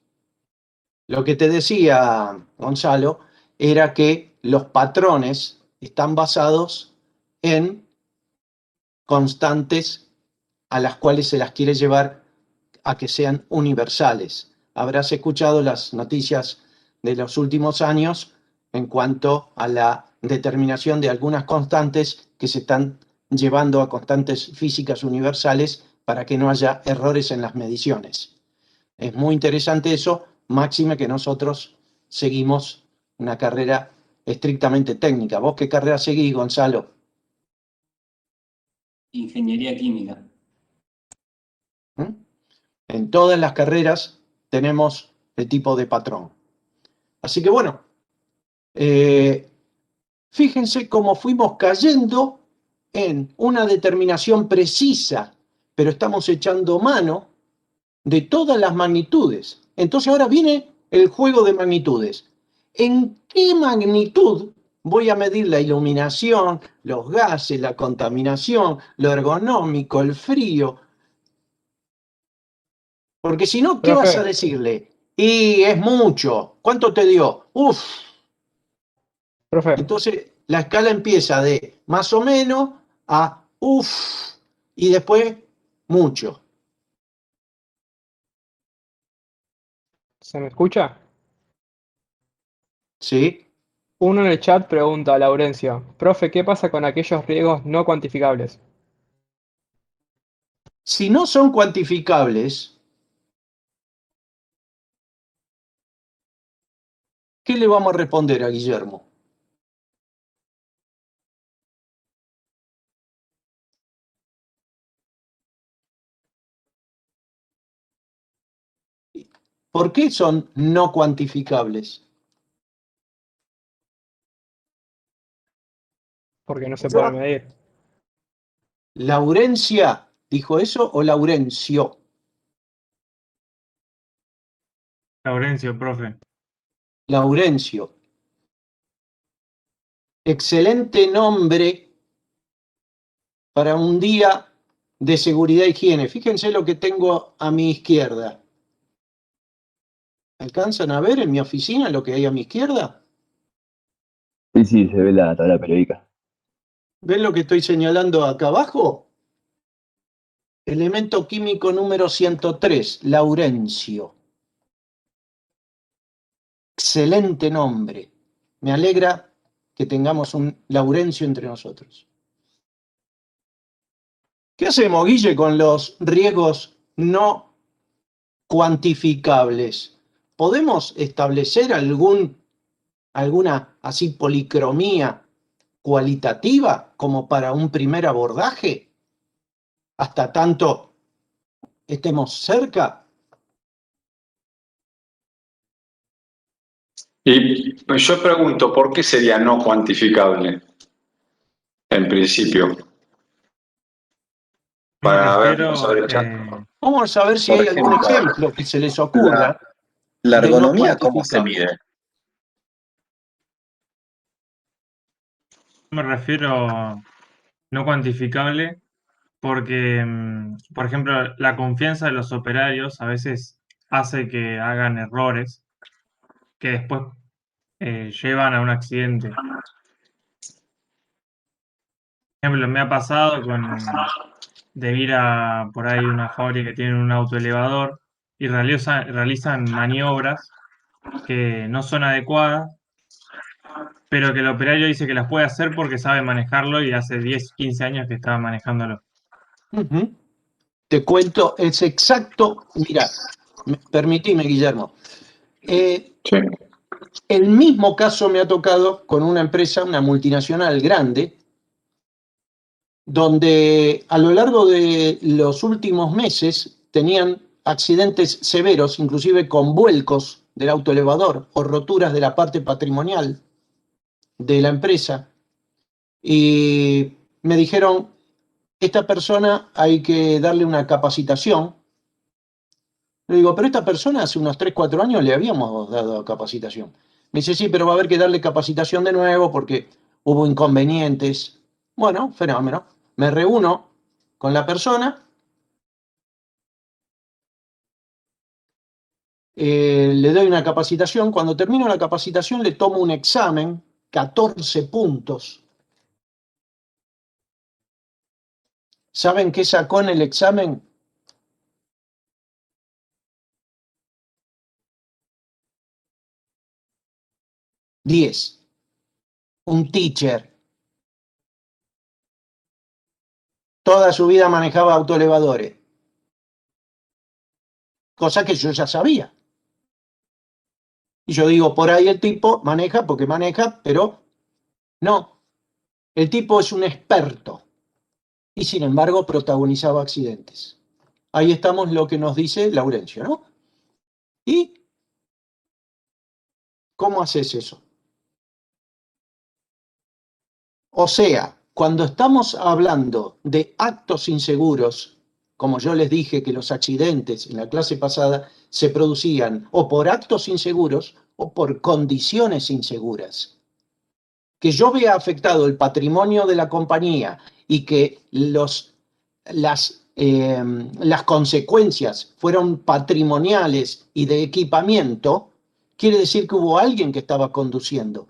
Lo que te decía, Gonzalo, era que los patrones están basados en constantes a las cuales se las quiere llevar a que sean universales. Habrás escuchado las noticias de los últimos años en cuanto a la determinación de algunas constantes que se están llevando a constantes físicas universales para que no haya errores en las mediciones. Es muy interesante eso, máxime que nosotros seguimos una carrera estrictamente técnica. ¿Vos qué carrera seguís, Gonzalo? Ingeniería química. En todas las carreras tenemos el tipo de patrón. Así que bueno, fíjense cómo fuimos cayendo en una determinación precisa, pero estamos echando mano de todas las magnitudes. Entonces ahora viene el juego de magnitudes. ¿En qué magnitud voy a medir la iluminación, los gases, la contaminación, lo ergonómico, el frío? Porque si no, ¿qué vas a decirle? Y es mucho. ¿Cuánto te dio? Uf. Profe. Entonces la escala empieza de más o menos a uf y después mucho. ¿Se me escucha? Sí. Uno en el chat pregunta a Laurencio, profe, ¿qué pasa con aquellos riesgos no cuantificables? Si no son cuantificables, ¿qué le vamos a responder a Guillermo? ¿Por qué son no cuantificables? Porque no se puede medir. ¿Laurencia dijo eso o Laurencio? Laurencio, profe. Laurencio. Excelente nombre para un día de seguridad e higiene. Fíjense lo que tengo a mi izquierda. ¿Alcanzan a ver en mi oficina lo que hay a mi izquierda? Sí, sí, se ve la tabla periódica. ¿Ven lo que estoy señalando acá abajo? Elemento químico número 103, Laurencio. Excelente nombre. Me alegra que tengamos un Laurencio entre nosotros. ¿Qué hacemos, Guille, con los riesgos no cuantificables? ¿Podemos establecer alguna así policromía cualitativa como para un primer abordaje? Hasta tanto estemos cerca. Y yo pregunto, ¿por qué sería no cuantificable? En principio. Para ver, vamos a ver el chat. Vamos a ver si Por hay algún ejemplo, ejemplo que se les ocurra la de no ergonomía, ¿cómo se cuantificable. mide? Me refiero no cuantificable porque, por ejemplo, la confianza de los operarios a veces hace que hagan errores que después llevan a un accidente. Por ejemplo, me ha pasado de ir a por ahí una fábrica que tiene un autoelevador y realizan maniobras que no son adecuadas, pero que el operario dice que las puede hacer porque sabe manejarlo y hace 10, 15 años que estaba manejándolo. Ujú. Te cuento, es exacto. Mira, permitime, Guillermo. El mismo caso me ha tocado con una empresa, una multinacional grande, donde a lo largo de los últimos meses tenían accidentes severos, inclusive con vuelcos del autoelevador o roturas de la parte patrimonial de la empresa. Y me dijeron, esta persona hay que darle una capacitación. Le digo, pero esta persona hace unos 3, 4 años le habíamos dado capacitación. Me dice, sí, pero va a haber que darle capacitación de nuevo porque hubo inconvenientes. Bueno, fenómeno. Me reúno con la persona, le doy una capacitación. Cuando termino la capacitación le tomo un examen, 14 puntos. ¿Saben qué sacó en el examen? 10. Un teacher. Toda su vida manejaba autoelevadores. Cosa que yo ya sabía. Y yo digo, por ahí el tipo maneja porque maneja, pero no. El tipo es un experto. Y sin embargo protagonizaba accidentes. Ahí estamos lo que nos dice Laurencio, ¿no? ¿Y cómo haces eso? O sea, cuando estamos hablando de actos inseguros, como yo les dije que los accidentes en la clase pasada se producían o por actos inseguros o por condiciones inseguras. Que yo vea afectado el patrimonio de la compañía y que las consecuencias fueron patrimoniales y de equipamiento, quiere decir que hubo alguien que estaba conduciendo.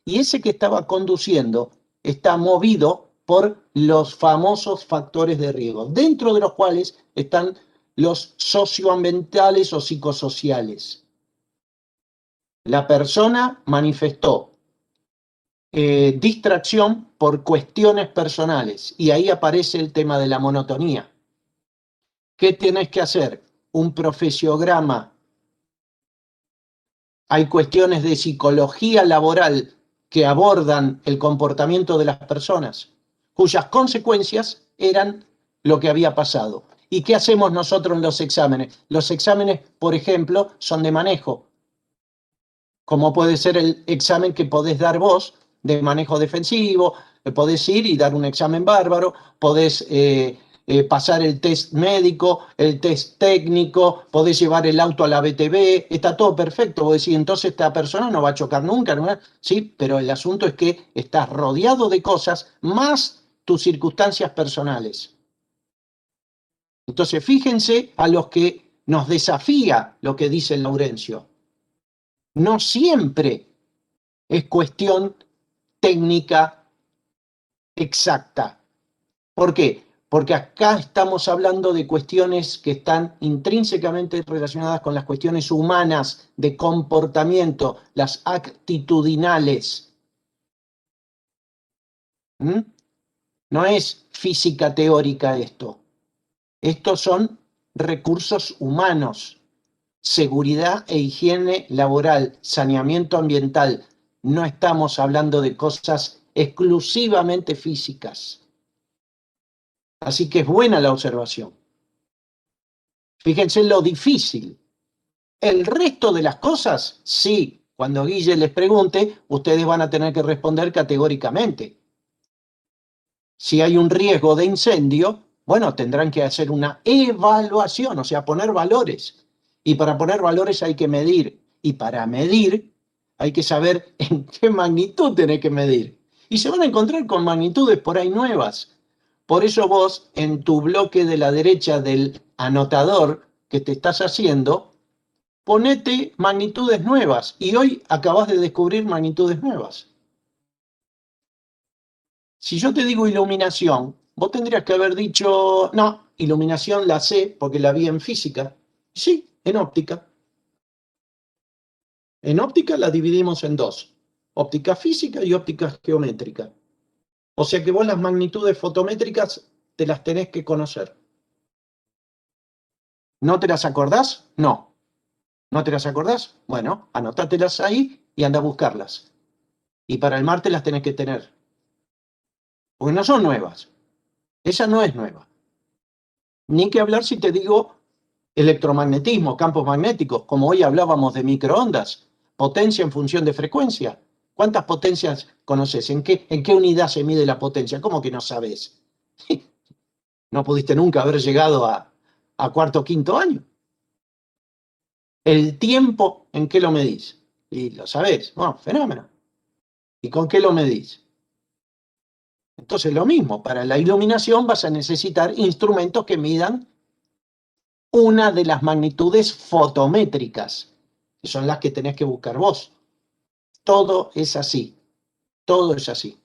Y ese que estaba conduciendo está movido por los famosos factores de riesgo, dentro de los cuales están los socioambientales o psicosociales. La persona manifestó distracción por cuestiones personales, y ahí aparece el tema de la monotonía. ¿Qué tienes que hacer? Un profesiograma. Hay cuestiones de psicología laboral que abordan el comportamiento de las personas, cuyas consecuencias eran lo que había pasado. ¿Y qué hacemos nosotros en los exámenes? Los exámenes, por ejemplo, son de manejo, como puede ser el examen que podés dar vos de manejo defensivo, podés ir y dar un examen bárbaro, podés pasar el test médico, el test técnico, podés llevar el auto a la BTV, está todo perfecto. Vos decís, entonces esta persona no va a chocar nunca, ¿no? Sí, pero el asunto es que estás rodeado de cosas más tus circunstancias personales. Entonces, fíjense a los que nos desafía lo que dice Laurencio. No siempre es cuestión técnica exacta. ¿Por qué? Porque acá estamos hablando de cuestiones que están intrínsecamente relacionadas con las cuestiones humanas de comportamiento, las actitudinales. ¿Mm? No es física teórica esto. Estos son recursos humanos, seguridad e higiene laboral, saneamiento ambiental. No estamos hablando de cosas exclusivamente físicas. Así que es buena la observación. Fíjense lo difícil. El resto de las cosas, sí, cuando Guille les pregunte, ustedes van a tener que responder categóricamente. Si hay un riesgo de incendio, bueno, tendrán que hacer una evaluación, o sea, poner valores. Y para poner valores hay que medir. Y para medir hay que saber en qué magnitud tenés que medir. Y se van a encontrar con magnitudes por ahí nuevas. Por eso vos, en tu bloque de la derecha del anotador que te estás haciendo, ponete magnitudes nuevas. Y hoy acabás de descubrir magnitudes nuevas. Si yo te digo iluminación, vos tendrías que haber dicho, no, iluminación la sé porque la vi en física. Sí, en óptica. En óptica la dividimos en dos, óptica física y óptica geométrica. O sea que vos las magnitudes fotométricas te las tenés que conocer. ¿No te las acordás? No. ¿No te las acordás? Bueno, anótatelas ahí y anda a buscarlas. Y para el martes las tenés que tener. Porque no son nuevas. Esa no es nueva. Ni que hablar si te digo electromagnetismo, campos magnéticos, como hoy hablábamos de microondas, potencia en función de frecuencia. ¿Cuántas potencias conoces? ¿En qué unidad se mide la potencia? ¿Cómo que no sabes? No pudiste nunca haber llegado a cuarto o quinto año. El tiempo, ¿en qué lo medís? Y lo sabés. Bueno, fenómeno. ¿Y con qué lo medís? Entonces lo mismo, para la iluminación vas a necesitar instrumentos que midan una de las magnitudes fotométricas, que son las que tenés que buscar vos. Todo es así. Todo es así.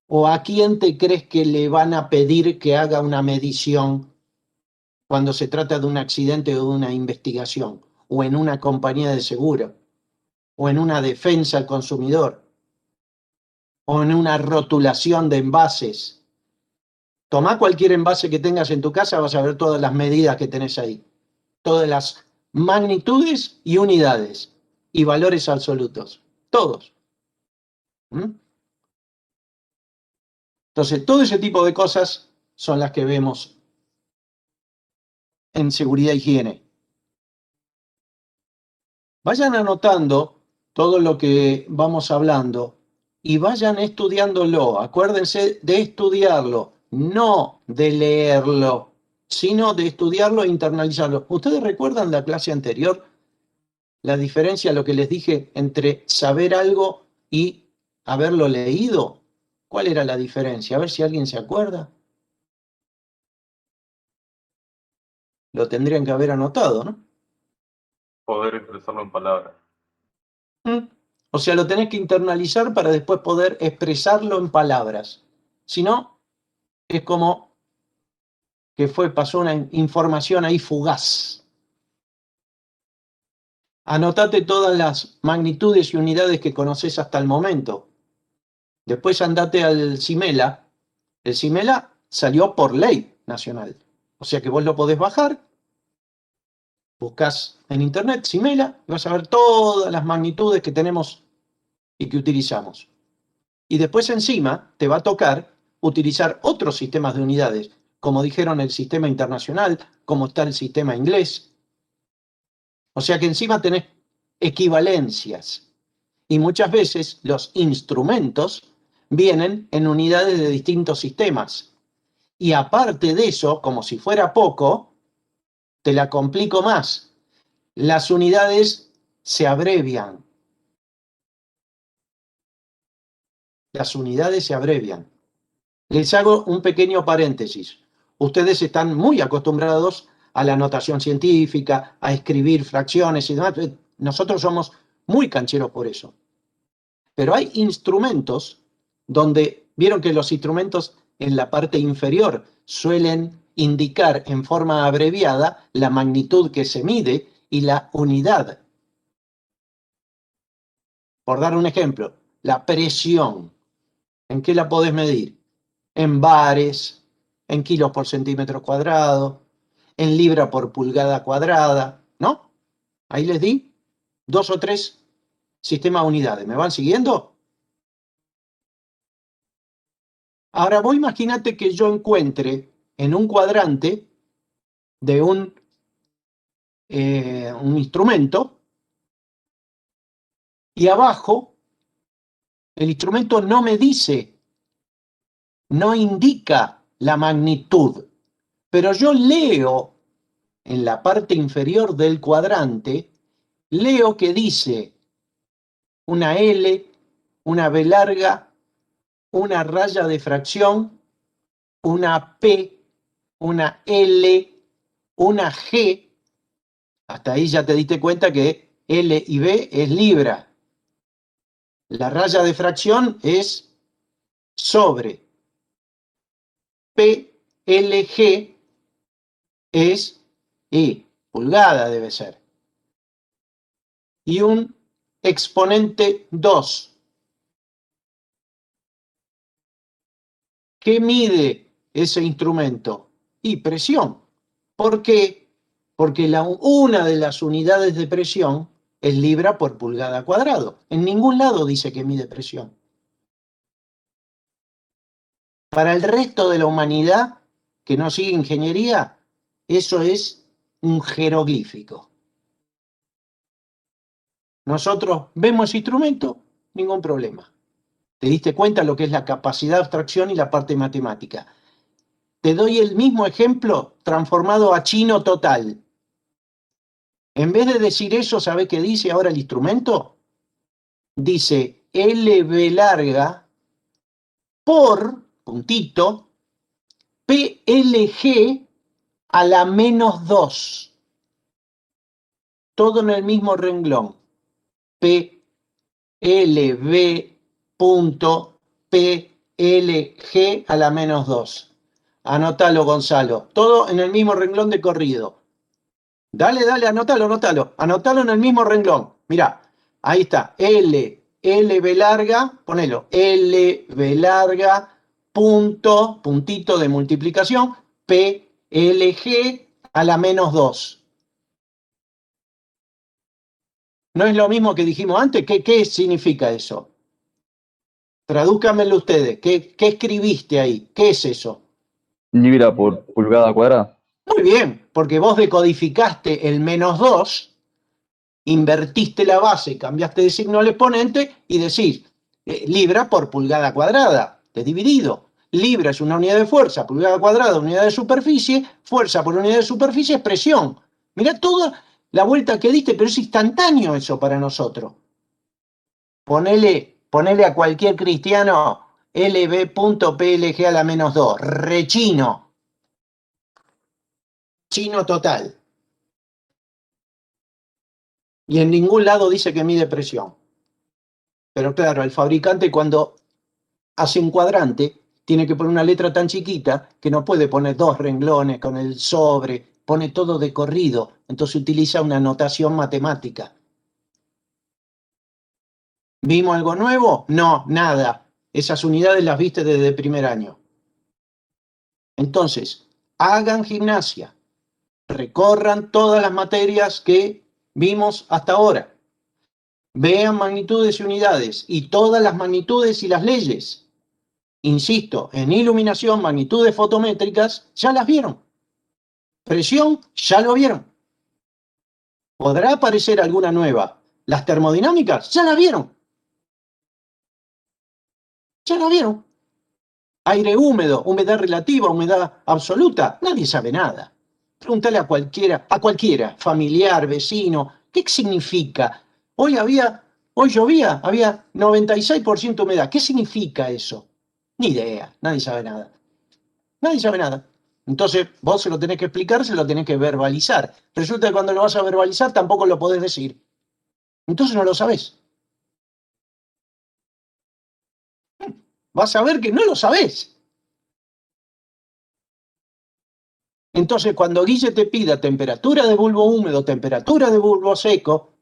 ¿O a quién te crees que le van a pedir que haga una medición cuando se trata de un accidente o de una investigación? ¿O en una compañía de seguro? ¿O en una defensa al consumidor? ¿O en una rotulación de envases? Tomá cualquier envase que tengas en tu casa, vas a ver todas las medidas que tenés ahí. Todas las magnitudes y unidades y valores absolutos. Todos. ¿Mm? Entonces, todo ese tipo de cosas son las que vemos en seguridad e higiene. Vayan anotando todo lo que vamos hablando y vayan estudiándolo. Acuérdense de estudiarlo, no de leerlo, sino de estudiarlo e internalizarlo. ¿Ustedes recuerdan la clase anterior? La diferencia, lo que les dije, entre saber algo y haberlo leído. ¿Cuál era la diferencia? A ver si alguien se acuerda. Lo tendrían que haber anotado, ¿no? Poder expresarlo en palabras. O sea, lo tenés que internalizar para después poder expresarlo en palabras. Si no, es como que pasó una información ahí fugaz. Anotate todas las magnitudes y unidades que conoces hasta el momento. Después andate al CIMELA. El CIMELA salió por ley nacional. O sea que vos lo podés bajar, buscás en internet CIMELA y vas a ver todas las magnitudes que tenemos y que utilizamos. Y después encima te va a tocar utilizar otros sistemas de unidades, como dijeron el sistema internacional, como está el sistema inglés. O sea que encima tenés equivalencias. Y muchas veces los instrumentos vienen en unidades de distintos sistemas. Y aparte de eso, como si fuera poco, te la complico más. Las unidades se abrevian. Las unidades se abrevian. Les hago un pequeño paréntesis. Ustedes están muy acostumbrados a la notación científica, a escribir fracciones y demás. Nosotros somos muy cancheros por eso. Pero hay instrumentos donde, vieron que los instrumentos en la parte inferior suelen indicar en forma abreviada la magnitud que se mide y la unidad. Por dar un ejemplo, la presión. ¿En qué la podés medir? En bares, en kilos por centímetro cuadrado, en libra por pulgada cuadrada, ¿no? Ahí les di 2 o 3 sistemas de unidades. ¿Me van siguiendo? Ahora vos imagínate que yo encuentre en un cuadrante de un instrumento y abajo el instrumento no me dice, no indica la magnitud, pero yo leo en la parte inferior del cuadrante, leo que dice una L, una B larga, una raya de fracción, una P, una L, una G. Hasta ahí ya te diste cuenta que L y B es libra. La raya de fracción es sobre. PLG es pulgada debe ser. Y un exponente 2. ¿Qué mide ese instrumento? Y presión. ¿Por qué? Porque una de las unidades de presión es libra por pulgada cuadrado. En ningún lado dice que mide presión. Para el resto de la humanidad que no sigue ingeniería, eso es un jeroglífico. Nosotros vemos ese instrumento, ningún problema. ¿Te diste cuenta lo que es la capacidad de abstracción y la parte matemática? Te doy el mismo ejemplo transformado a chino total. En vez de decir eso, ¿sabe qué dice ahora el instrumento? Dice LB larga por, puntito, PLG a la menos 2. Todo en el mismo renglón. PLB.PLG a la menos 2. Anótalo, Gonzalo. Todo en el mismo renglón de corrido. Dale, anótalo. Anótalo en el mismo renglón. Mirá, ahí está. LB larga, ponelo. LB larga, puntito de multiplicación, PLG a la menos 2. ¿No es lo mismo que dijimos antes? ¿Qué significa eso? Tradúzcamelo ustedes. ¿Qué escribiste ahí? ¿Qué es eso? Libra por pulgada cuadrada. Muy bien, porque vos decodificaste el menos 2, invertiste la base, cambiaste de signo al exponente y decís libra por pulgada cuadrada, de dividido. Libra es una unidad de fuerza, pulgada cuadrada, unidad de superficie, fuerza por unidad de superficie es presión. Mirá toda la vuelta que diste, pero es instantáneo eso para nosotros. Ponele a cualquier cristiano lb.plg a la menos 2, rechino. Chino total. Y en ningún lado dice que mide presión. Pero claro, el fabricante cuando hace un cuadrante tiene que poner una letra tan chiquita que no puede poner 2 renglones con el sobre, pone todo de corrido, entonces utiliza una notación matemática. ¿Vimos algo nuevo? No, nada. Esas unidades las viste desde el primer año. Entonces, hagan gimnasia. Recorran todas las materias que vimos hasta ahora. Vean magnitudes y unidades y todas las magnitudes y las leyes. Insisto, en iluminación, magnitudes fotométricas, ya las vieron. Presión, ya lo vieron. ¿Podrá aparecer alguna nueva? Las termodinámicas, ya la vieron. Ya la vieron. Aire húmedo, humedad relativa, humedad absoluta, nadie sabe nada. Pregúntale a cualquiera, familiar, vecino, ¿qué significa? Hoy llovía, había 96% humedad. ¿Qué significa eso? Ni idea, nadie sabe nada. Nadie sabe nada. Entonces vos se lo tenés que explicar, se lo tenés que verbalizar. Resulta que cuando lo vas a verbalizar tampoco lo podés decir. Entonces no lo sabés. Vas a ver que no lo sabés. Entonces, cuando Guille te pida temperatura de bulbo húmedo, temperatura de bulbo seco,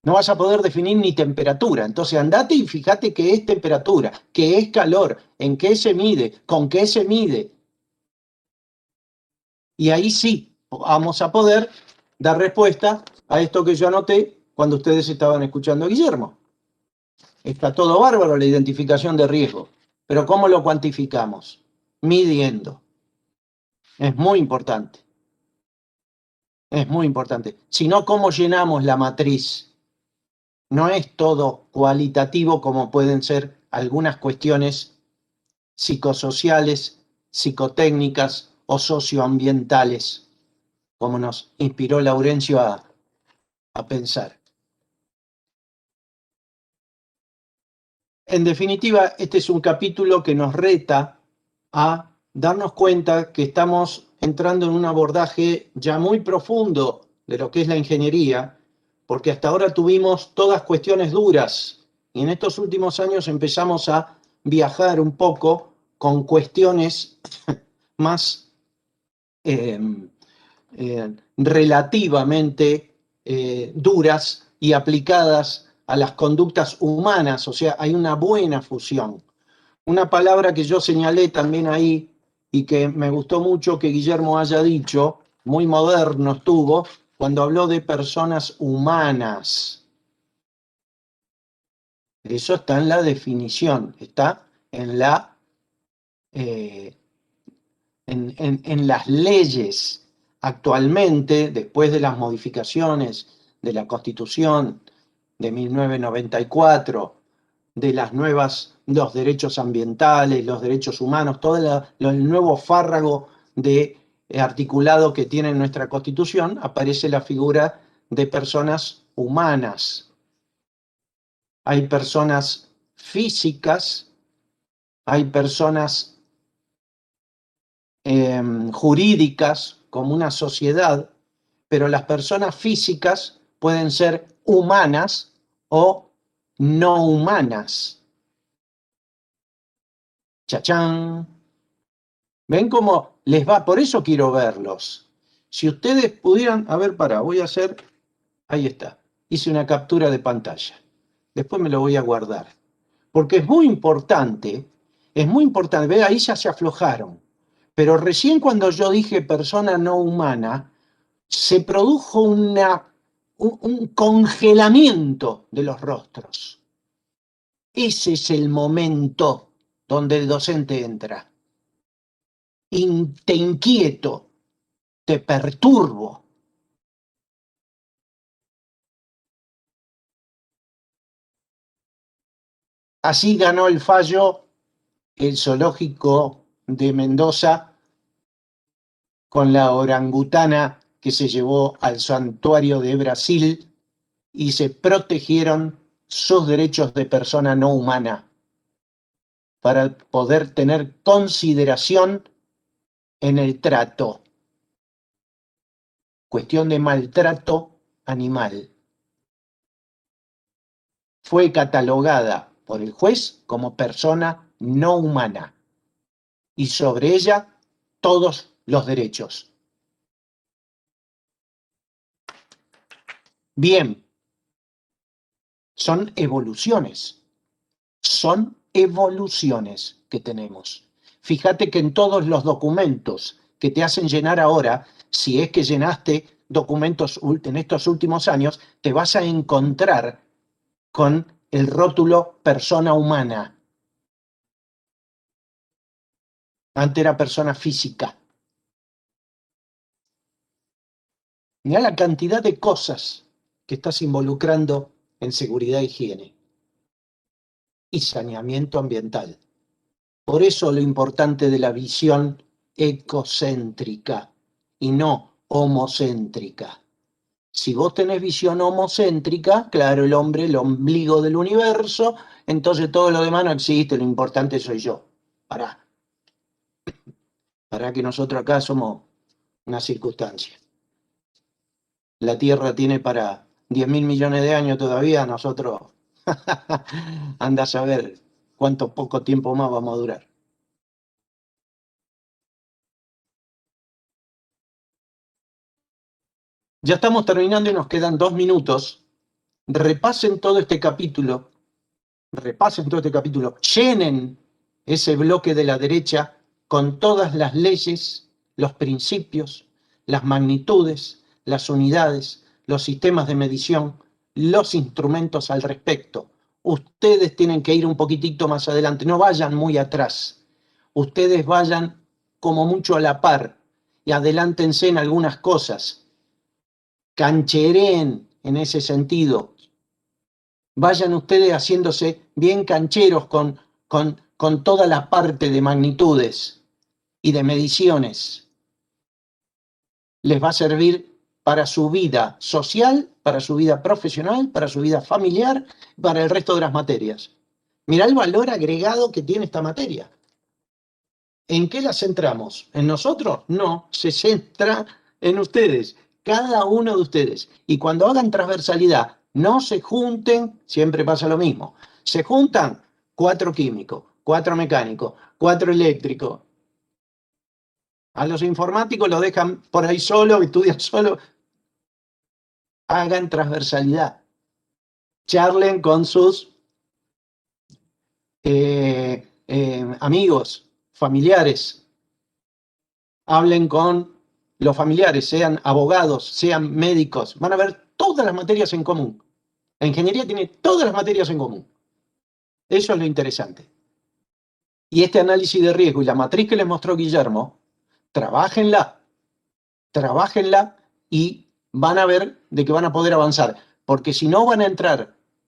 no vas a poder definir ni temperatura. Entonces, andate y fíjate qué es temperatura, qué es calor, en qué se mide, con qué se mide. Y ahí sí vamos a poder dar respuesta a esto que yo anoté cuando ustedes estaban escuchando a Guillermo. Está todo bárbaro la identificación de riesgo, pero ¿cómo lo cuantificamos? Midiendo. Es muy importante. Es muy importante. Si no, ¿cómo llenamos la matriz? No es todo cualitativo como pueden ser algunas cuestiones psicosociales, psicotécnicas o socioambientales, como nos inspiró Laurencio a pensar. En definitiva, este es un capítulo que nos reta a darnos cuenta que estamos entrando en un abordaje ya muy profundo de lo que es la ingeniería, porque hasta ahora tuvimos todas cuestiones duras y en estos últimos años empezamos a viajar un poco con cuestiones más relativamente duras y aplicadas a las conductas humanas, o sea, hay una buena fusión. Una palabra que yo señalé también ahí y que me gustó mucho que Guillermo haya dicho, muy moderno estuvo, cuando habló de personas humanas. Eso está en la definición, está en en las leyes. Actualmente, después de las modificaciones de la Constitución de 1994, de los derechos ambientales, los derechos humanos, todo el nuevo fárrago de articulado que tiene nuestra Constitución, aparece la figura de personas humanas. Hay personas físicas, hay personas jurídicas como una sociedad, pero las personas físicas pueden ser humanas o no humanas. ¡Chachán! ¿Ven cómo les va? Por eso quiero verlos. Si ustedes pudieran, a ver, voy a hacer, ahí está, hice una captura de pantalla. Después me lo voy a guardar. Porque es muy importante, ve, ahí ya se aflojaron. Pero recién cuando yo dije persona no humana, se produjo un congelamiento de los rostros. Ese es el momento donde el docente entra. Te inquieto, te perturbo. Así ganó el fallo el zoológico de Mendoza con la orangutana que se llevó al santuario de Brasil y se protegieron sus derechos de persona no humana para poder tener consideración en el trato. Cuestión de maltrato animal. Fue catalogada por el juez como persona no humana y sobre ella todos los derechos. Bien, son evoluciones que tenemos. Fíjate que en todos los documentos que te hacen llenar ahora, si es que llenaste documentos en estos últimos años, te vas a encontrar con el rótulo persona humana. Antes era persona física. Mirá la cantidad de cosas que estás involucrando en seguridad e higiene y saneamiento ambiental. Por eso lo importante de la visión ecocéntrica y no homocéntrica. Si vos tenés visión homocéntrica, claro, el hombre, el ombligo del universo, entonces todo lo demás no existe, lo importante soy yo. Pará que nosotros acá somos una circunstancia. La Tierra tiene para 10.000 millones de años todavía, nosotros anda a saber cuánto poco tiempo más vamos a durar. Ya estamos terminando y nos quedan 2 minutos. Repasen todo este capítulo. Llenen ese bloque de la derecha con todas las leyes, los principios, las magnitudes, las unidades, los sistemas de medición, los instrumentos al respecto. Ustedes tienen que ir un poquitito más adelante, no vayan muy atrás. Ustedes vayan como mucho a la par y adelántense en algunas cosas. Canchereen en ese sentido. Vayan ustedes haciéndose bien cancheros con toda la parte de magnitudes y de mediciones. Les va a servir para su vida social, para su vida profesional, para su vida familiar, para el resto de las materias. Mirá el valor agregado que tiene esta materia. ¿En qué la centramos? ¿En nosotros? No, se centra en ustedes, cada uno de ustedes. Y cuando hagan transversalidad, no se junten, siempre pasa lo mismo. Se juntan 4 químicos, 4 mecánicos, 4 eléctricos. A los informáticos los dejan por ahí solo, estudian solo. Hagan transversalidad. Charlen con sus amigos, familiares. Hablen con los familiares, sean abogados, sean médicos. Van a ver todas las materias en común. La ingeniería tiene todas las materias en común. Eso es lo interesante. Y este análisis de riesgo y la matriz que les mostró Guillermo, trabájenla y van a ver de que van a poder avanzar. Porque si no van a entrar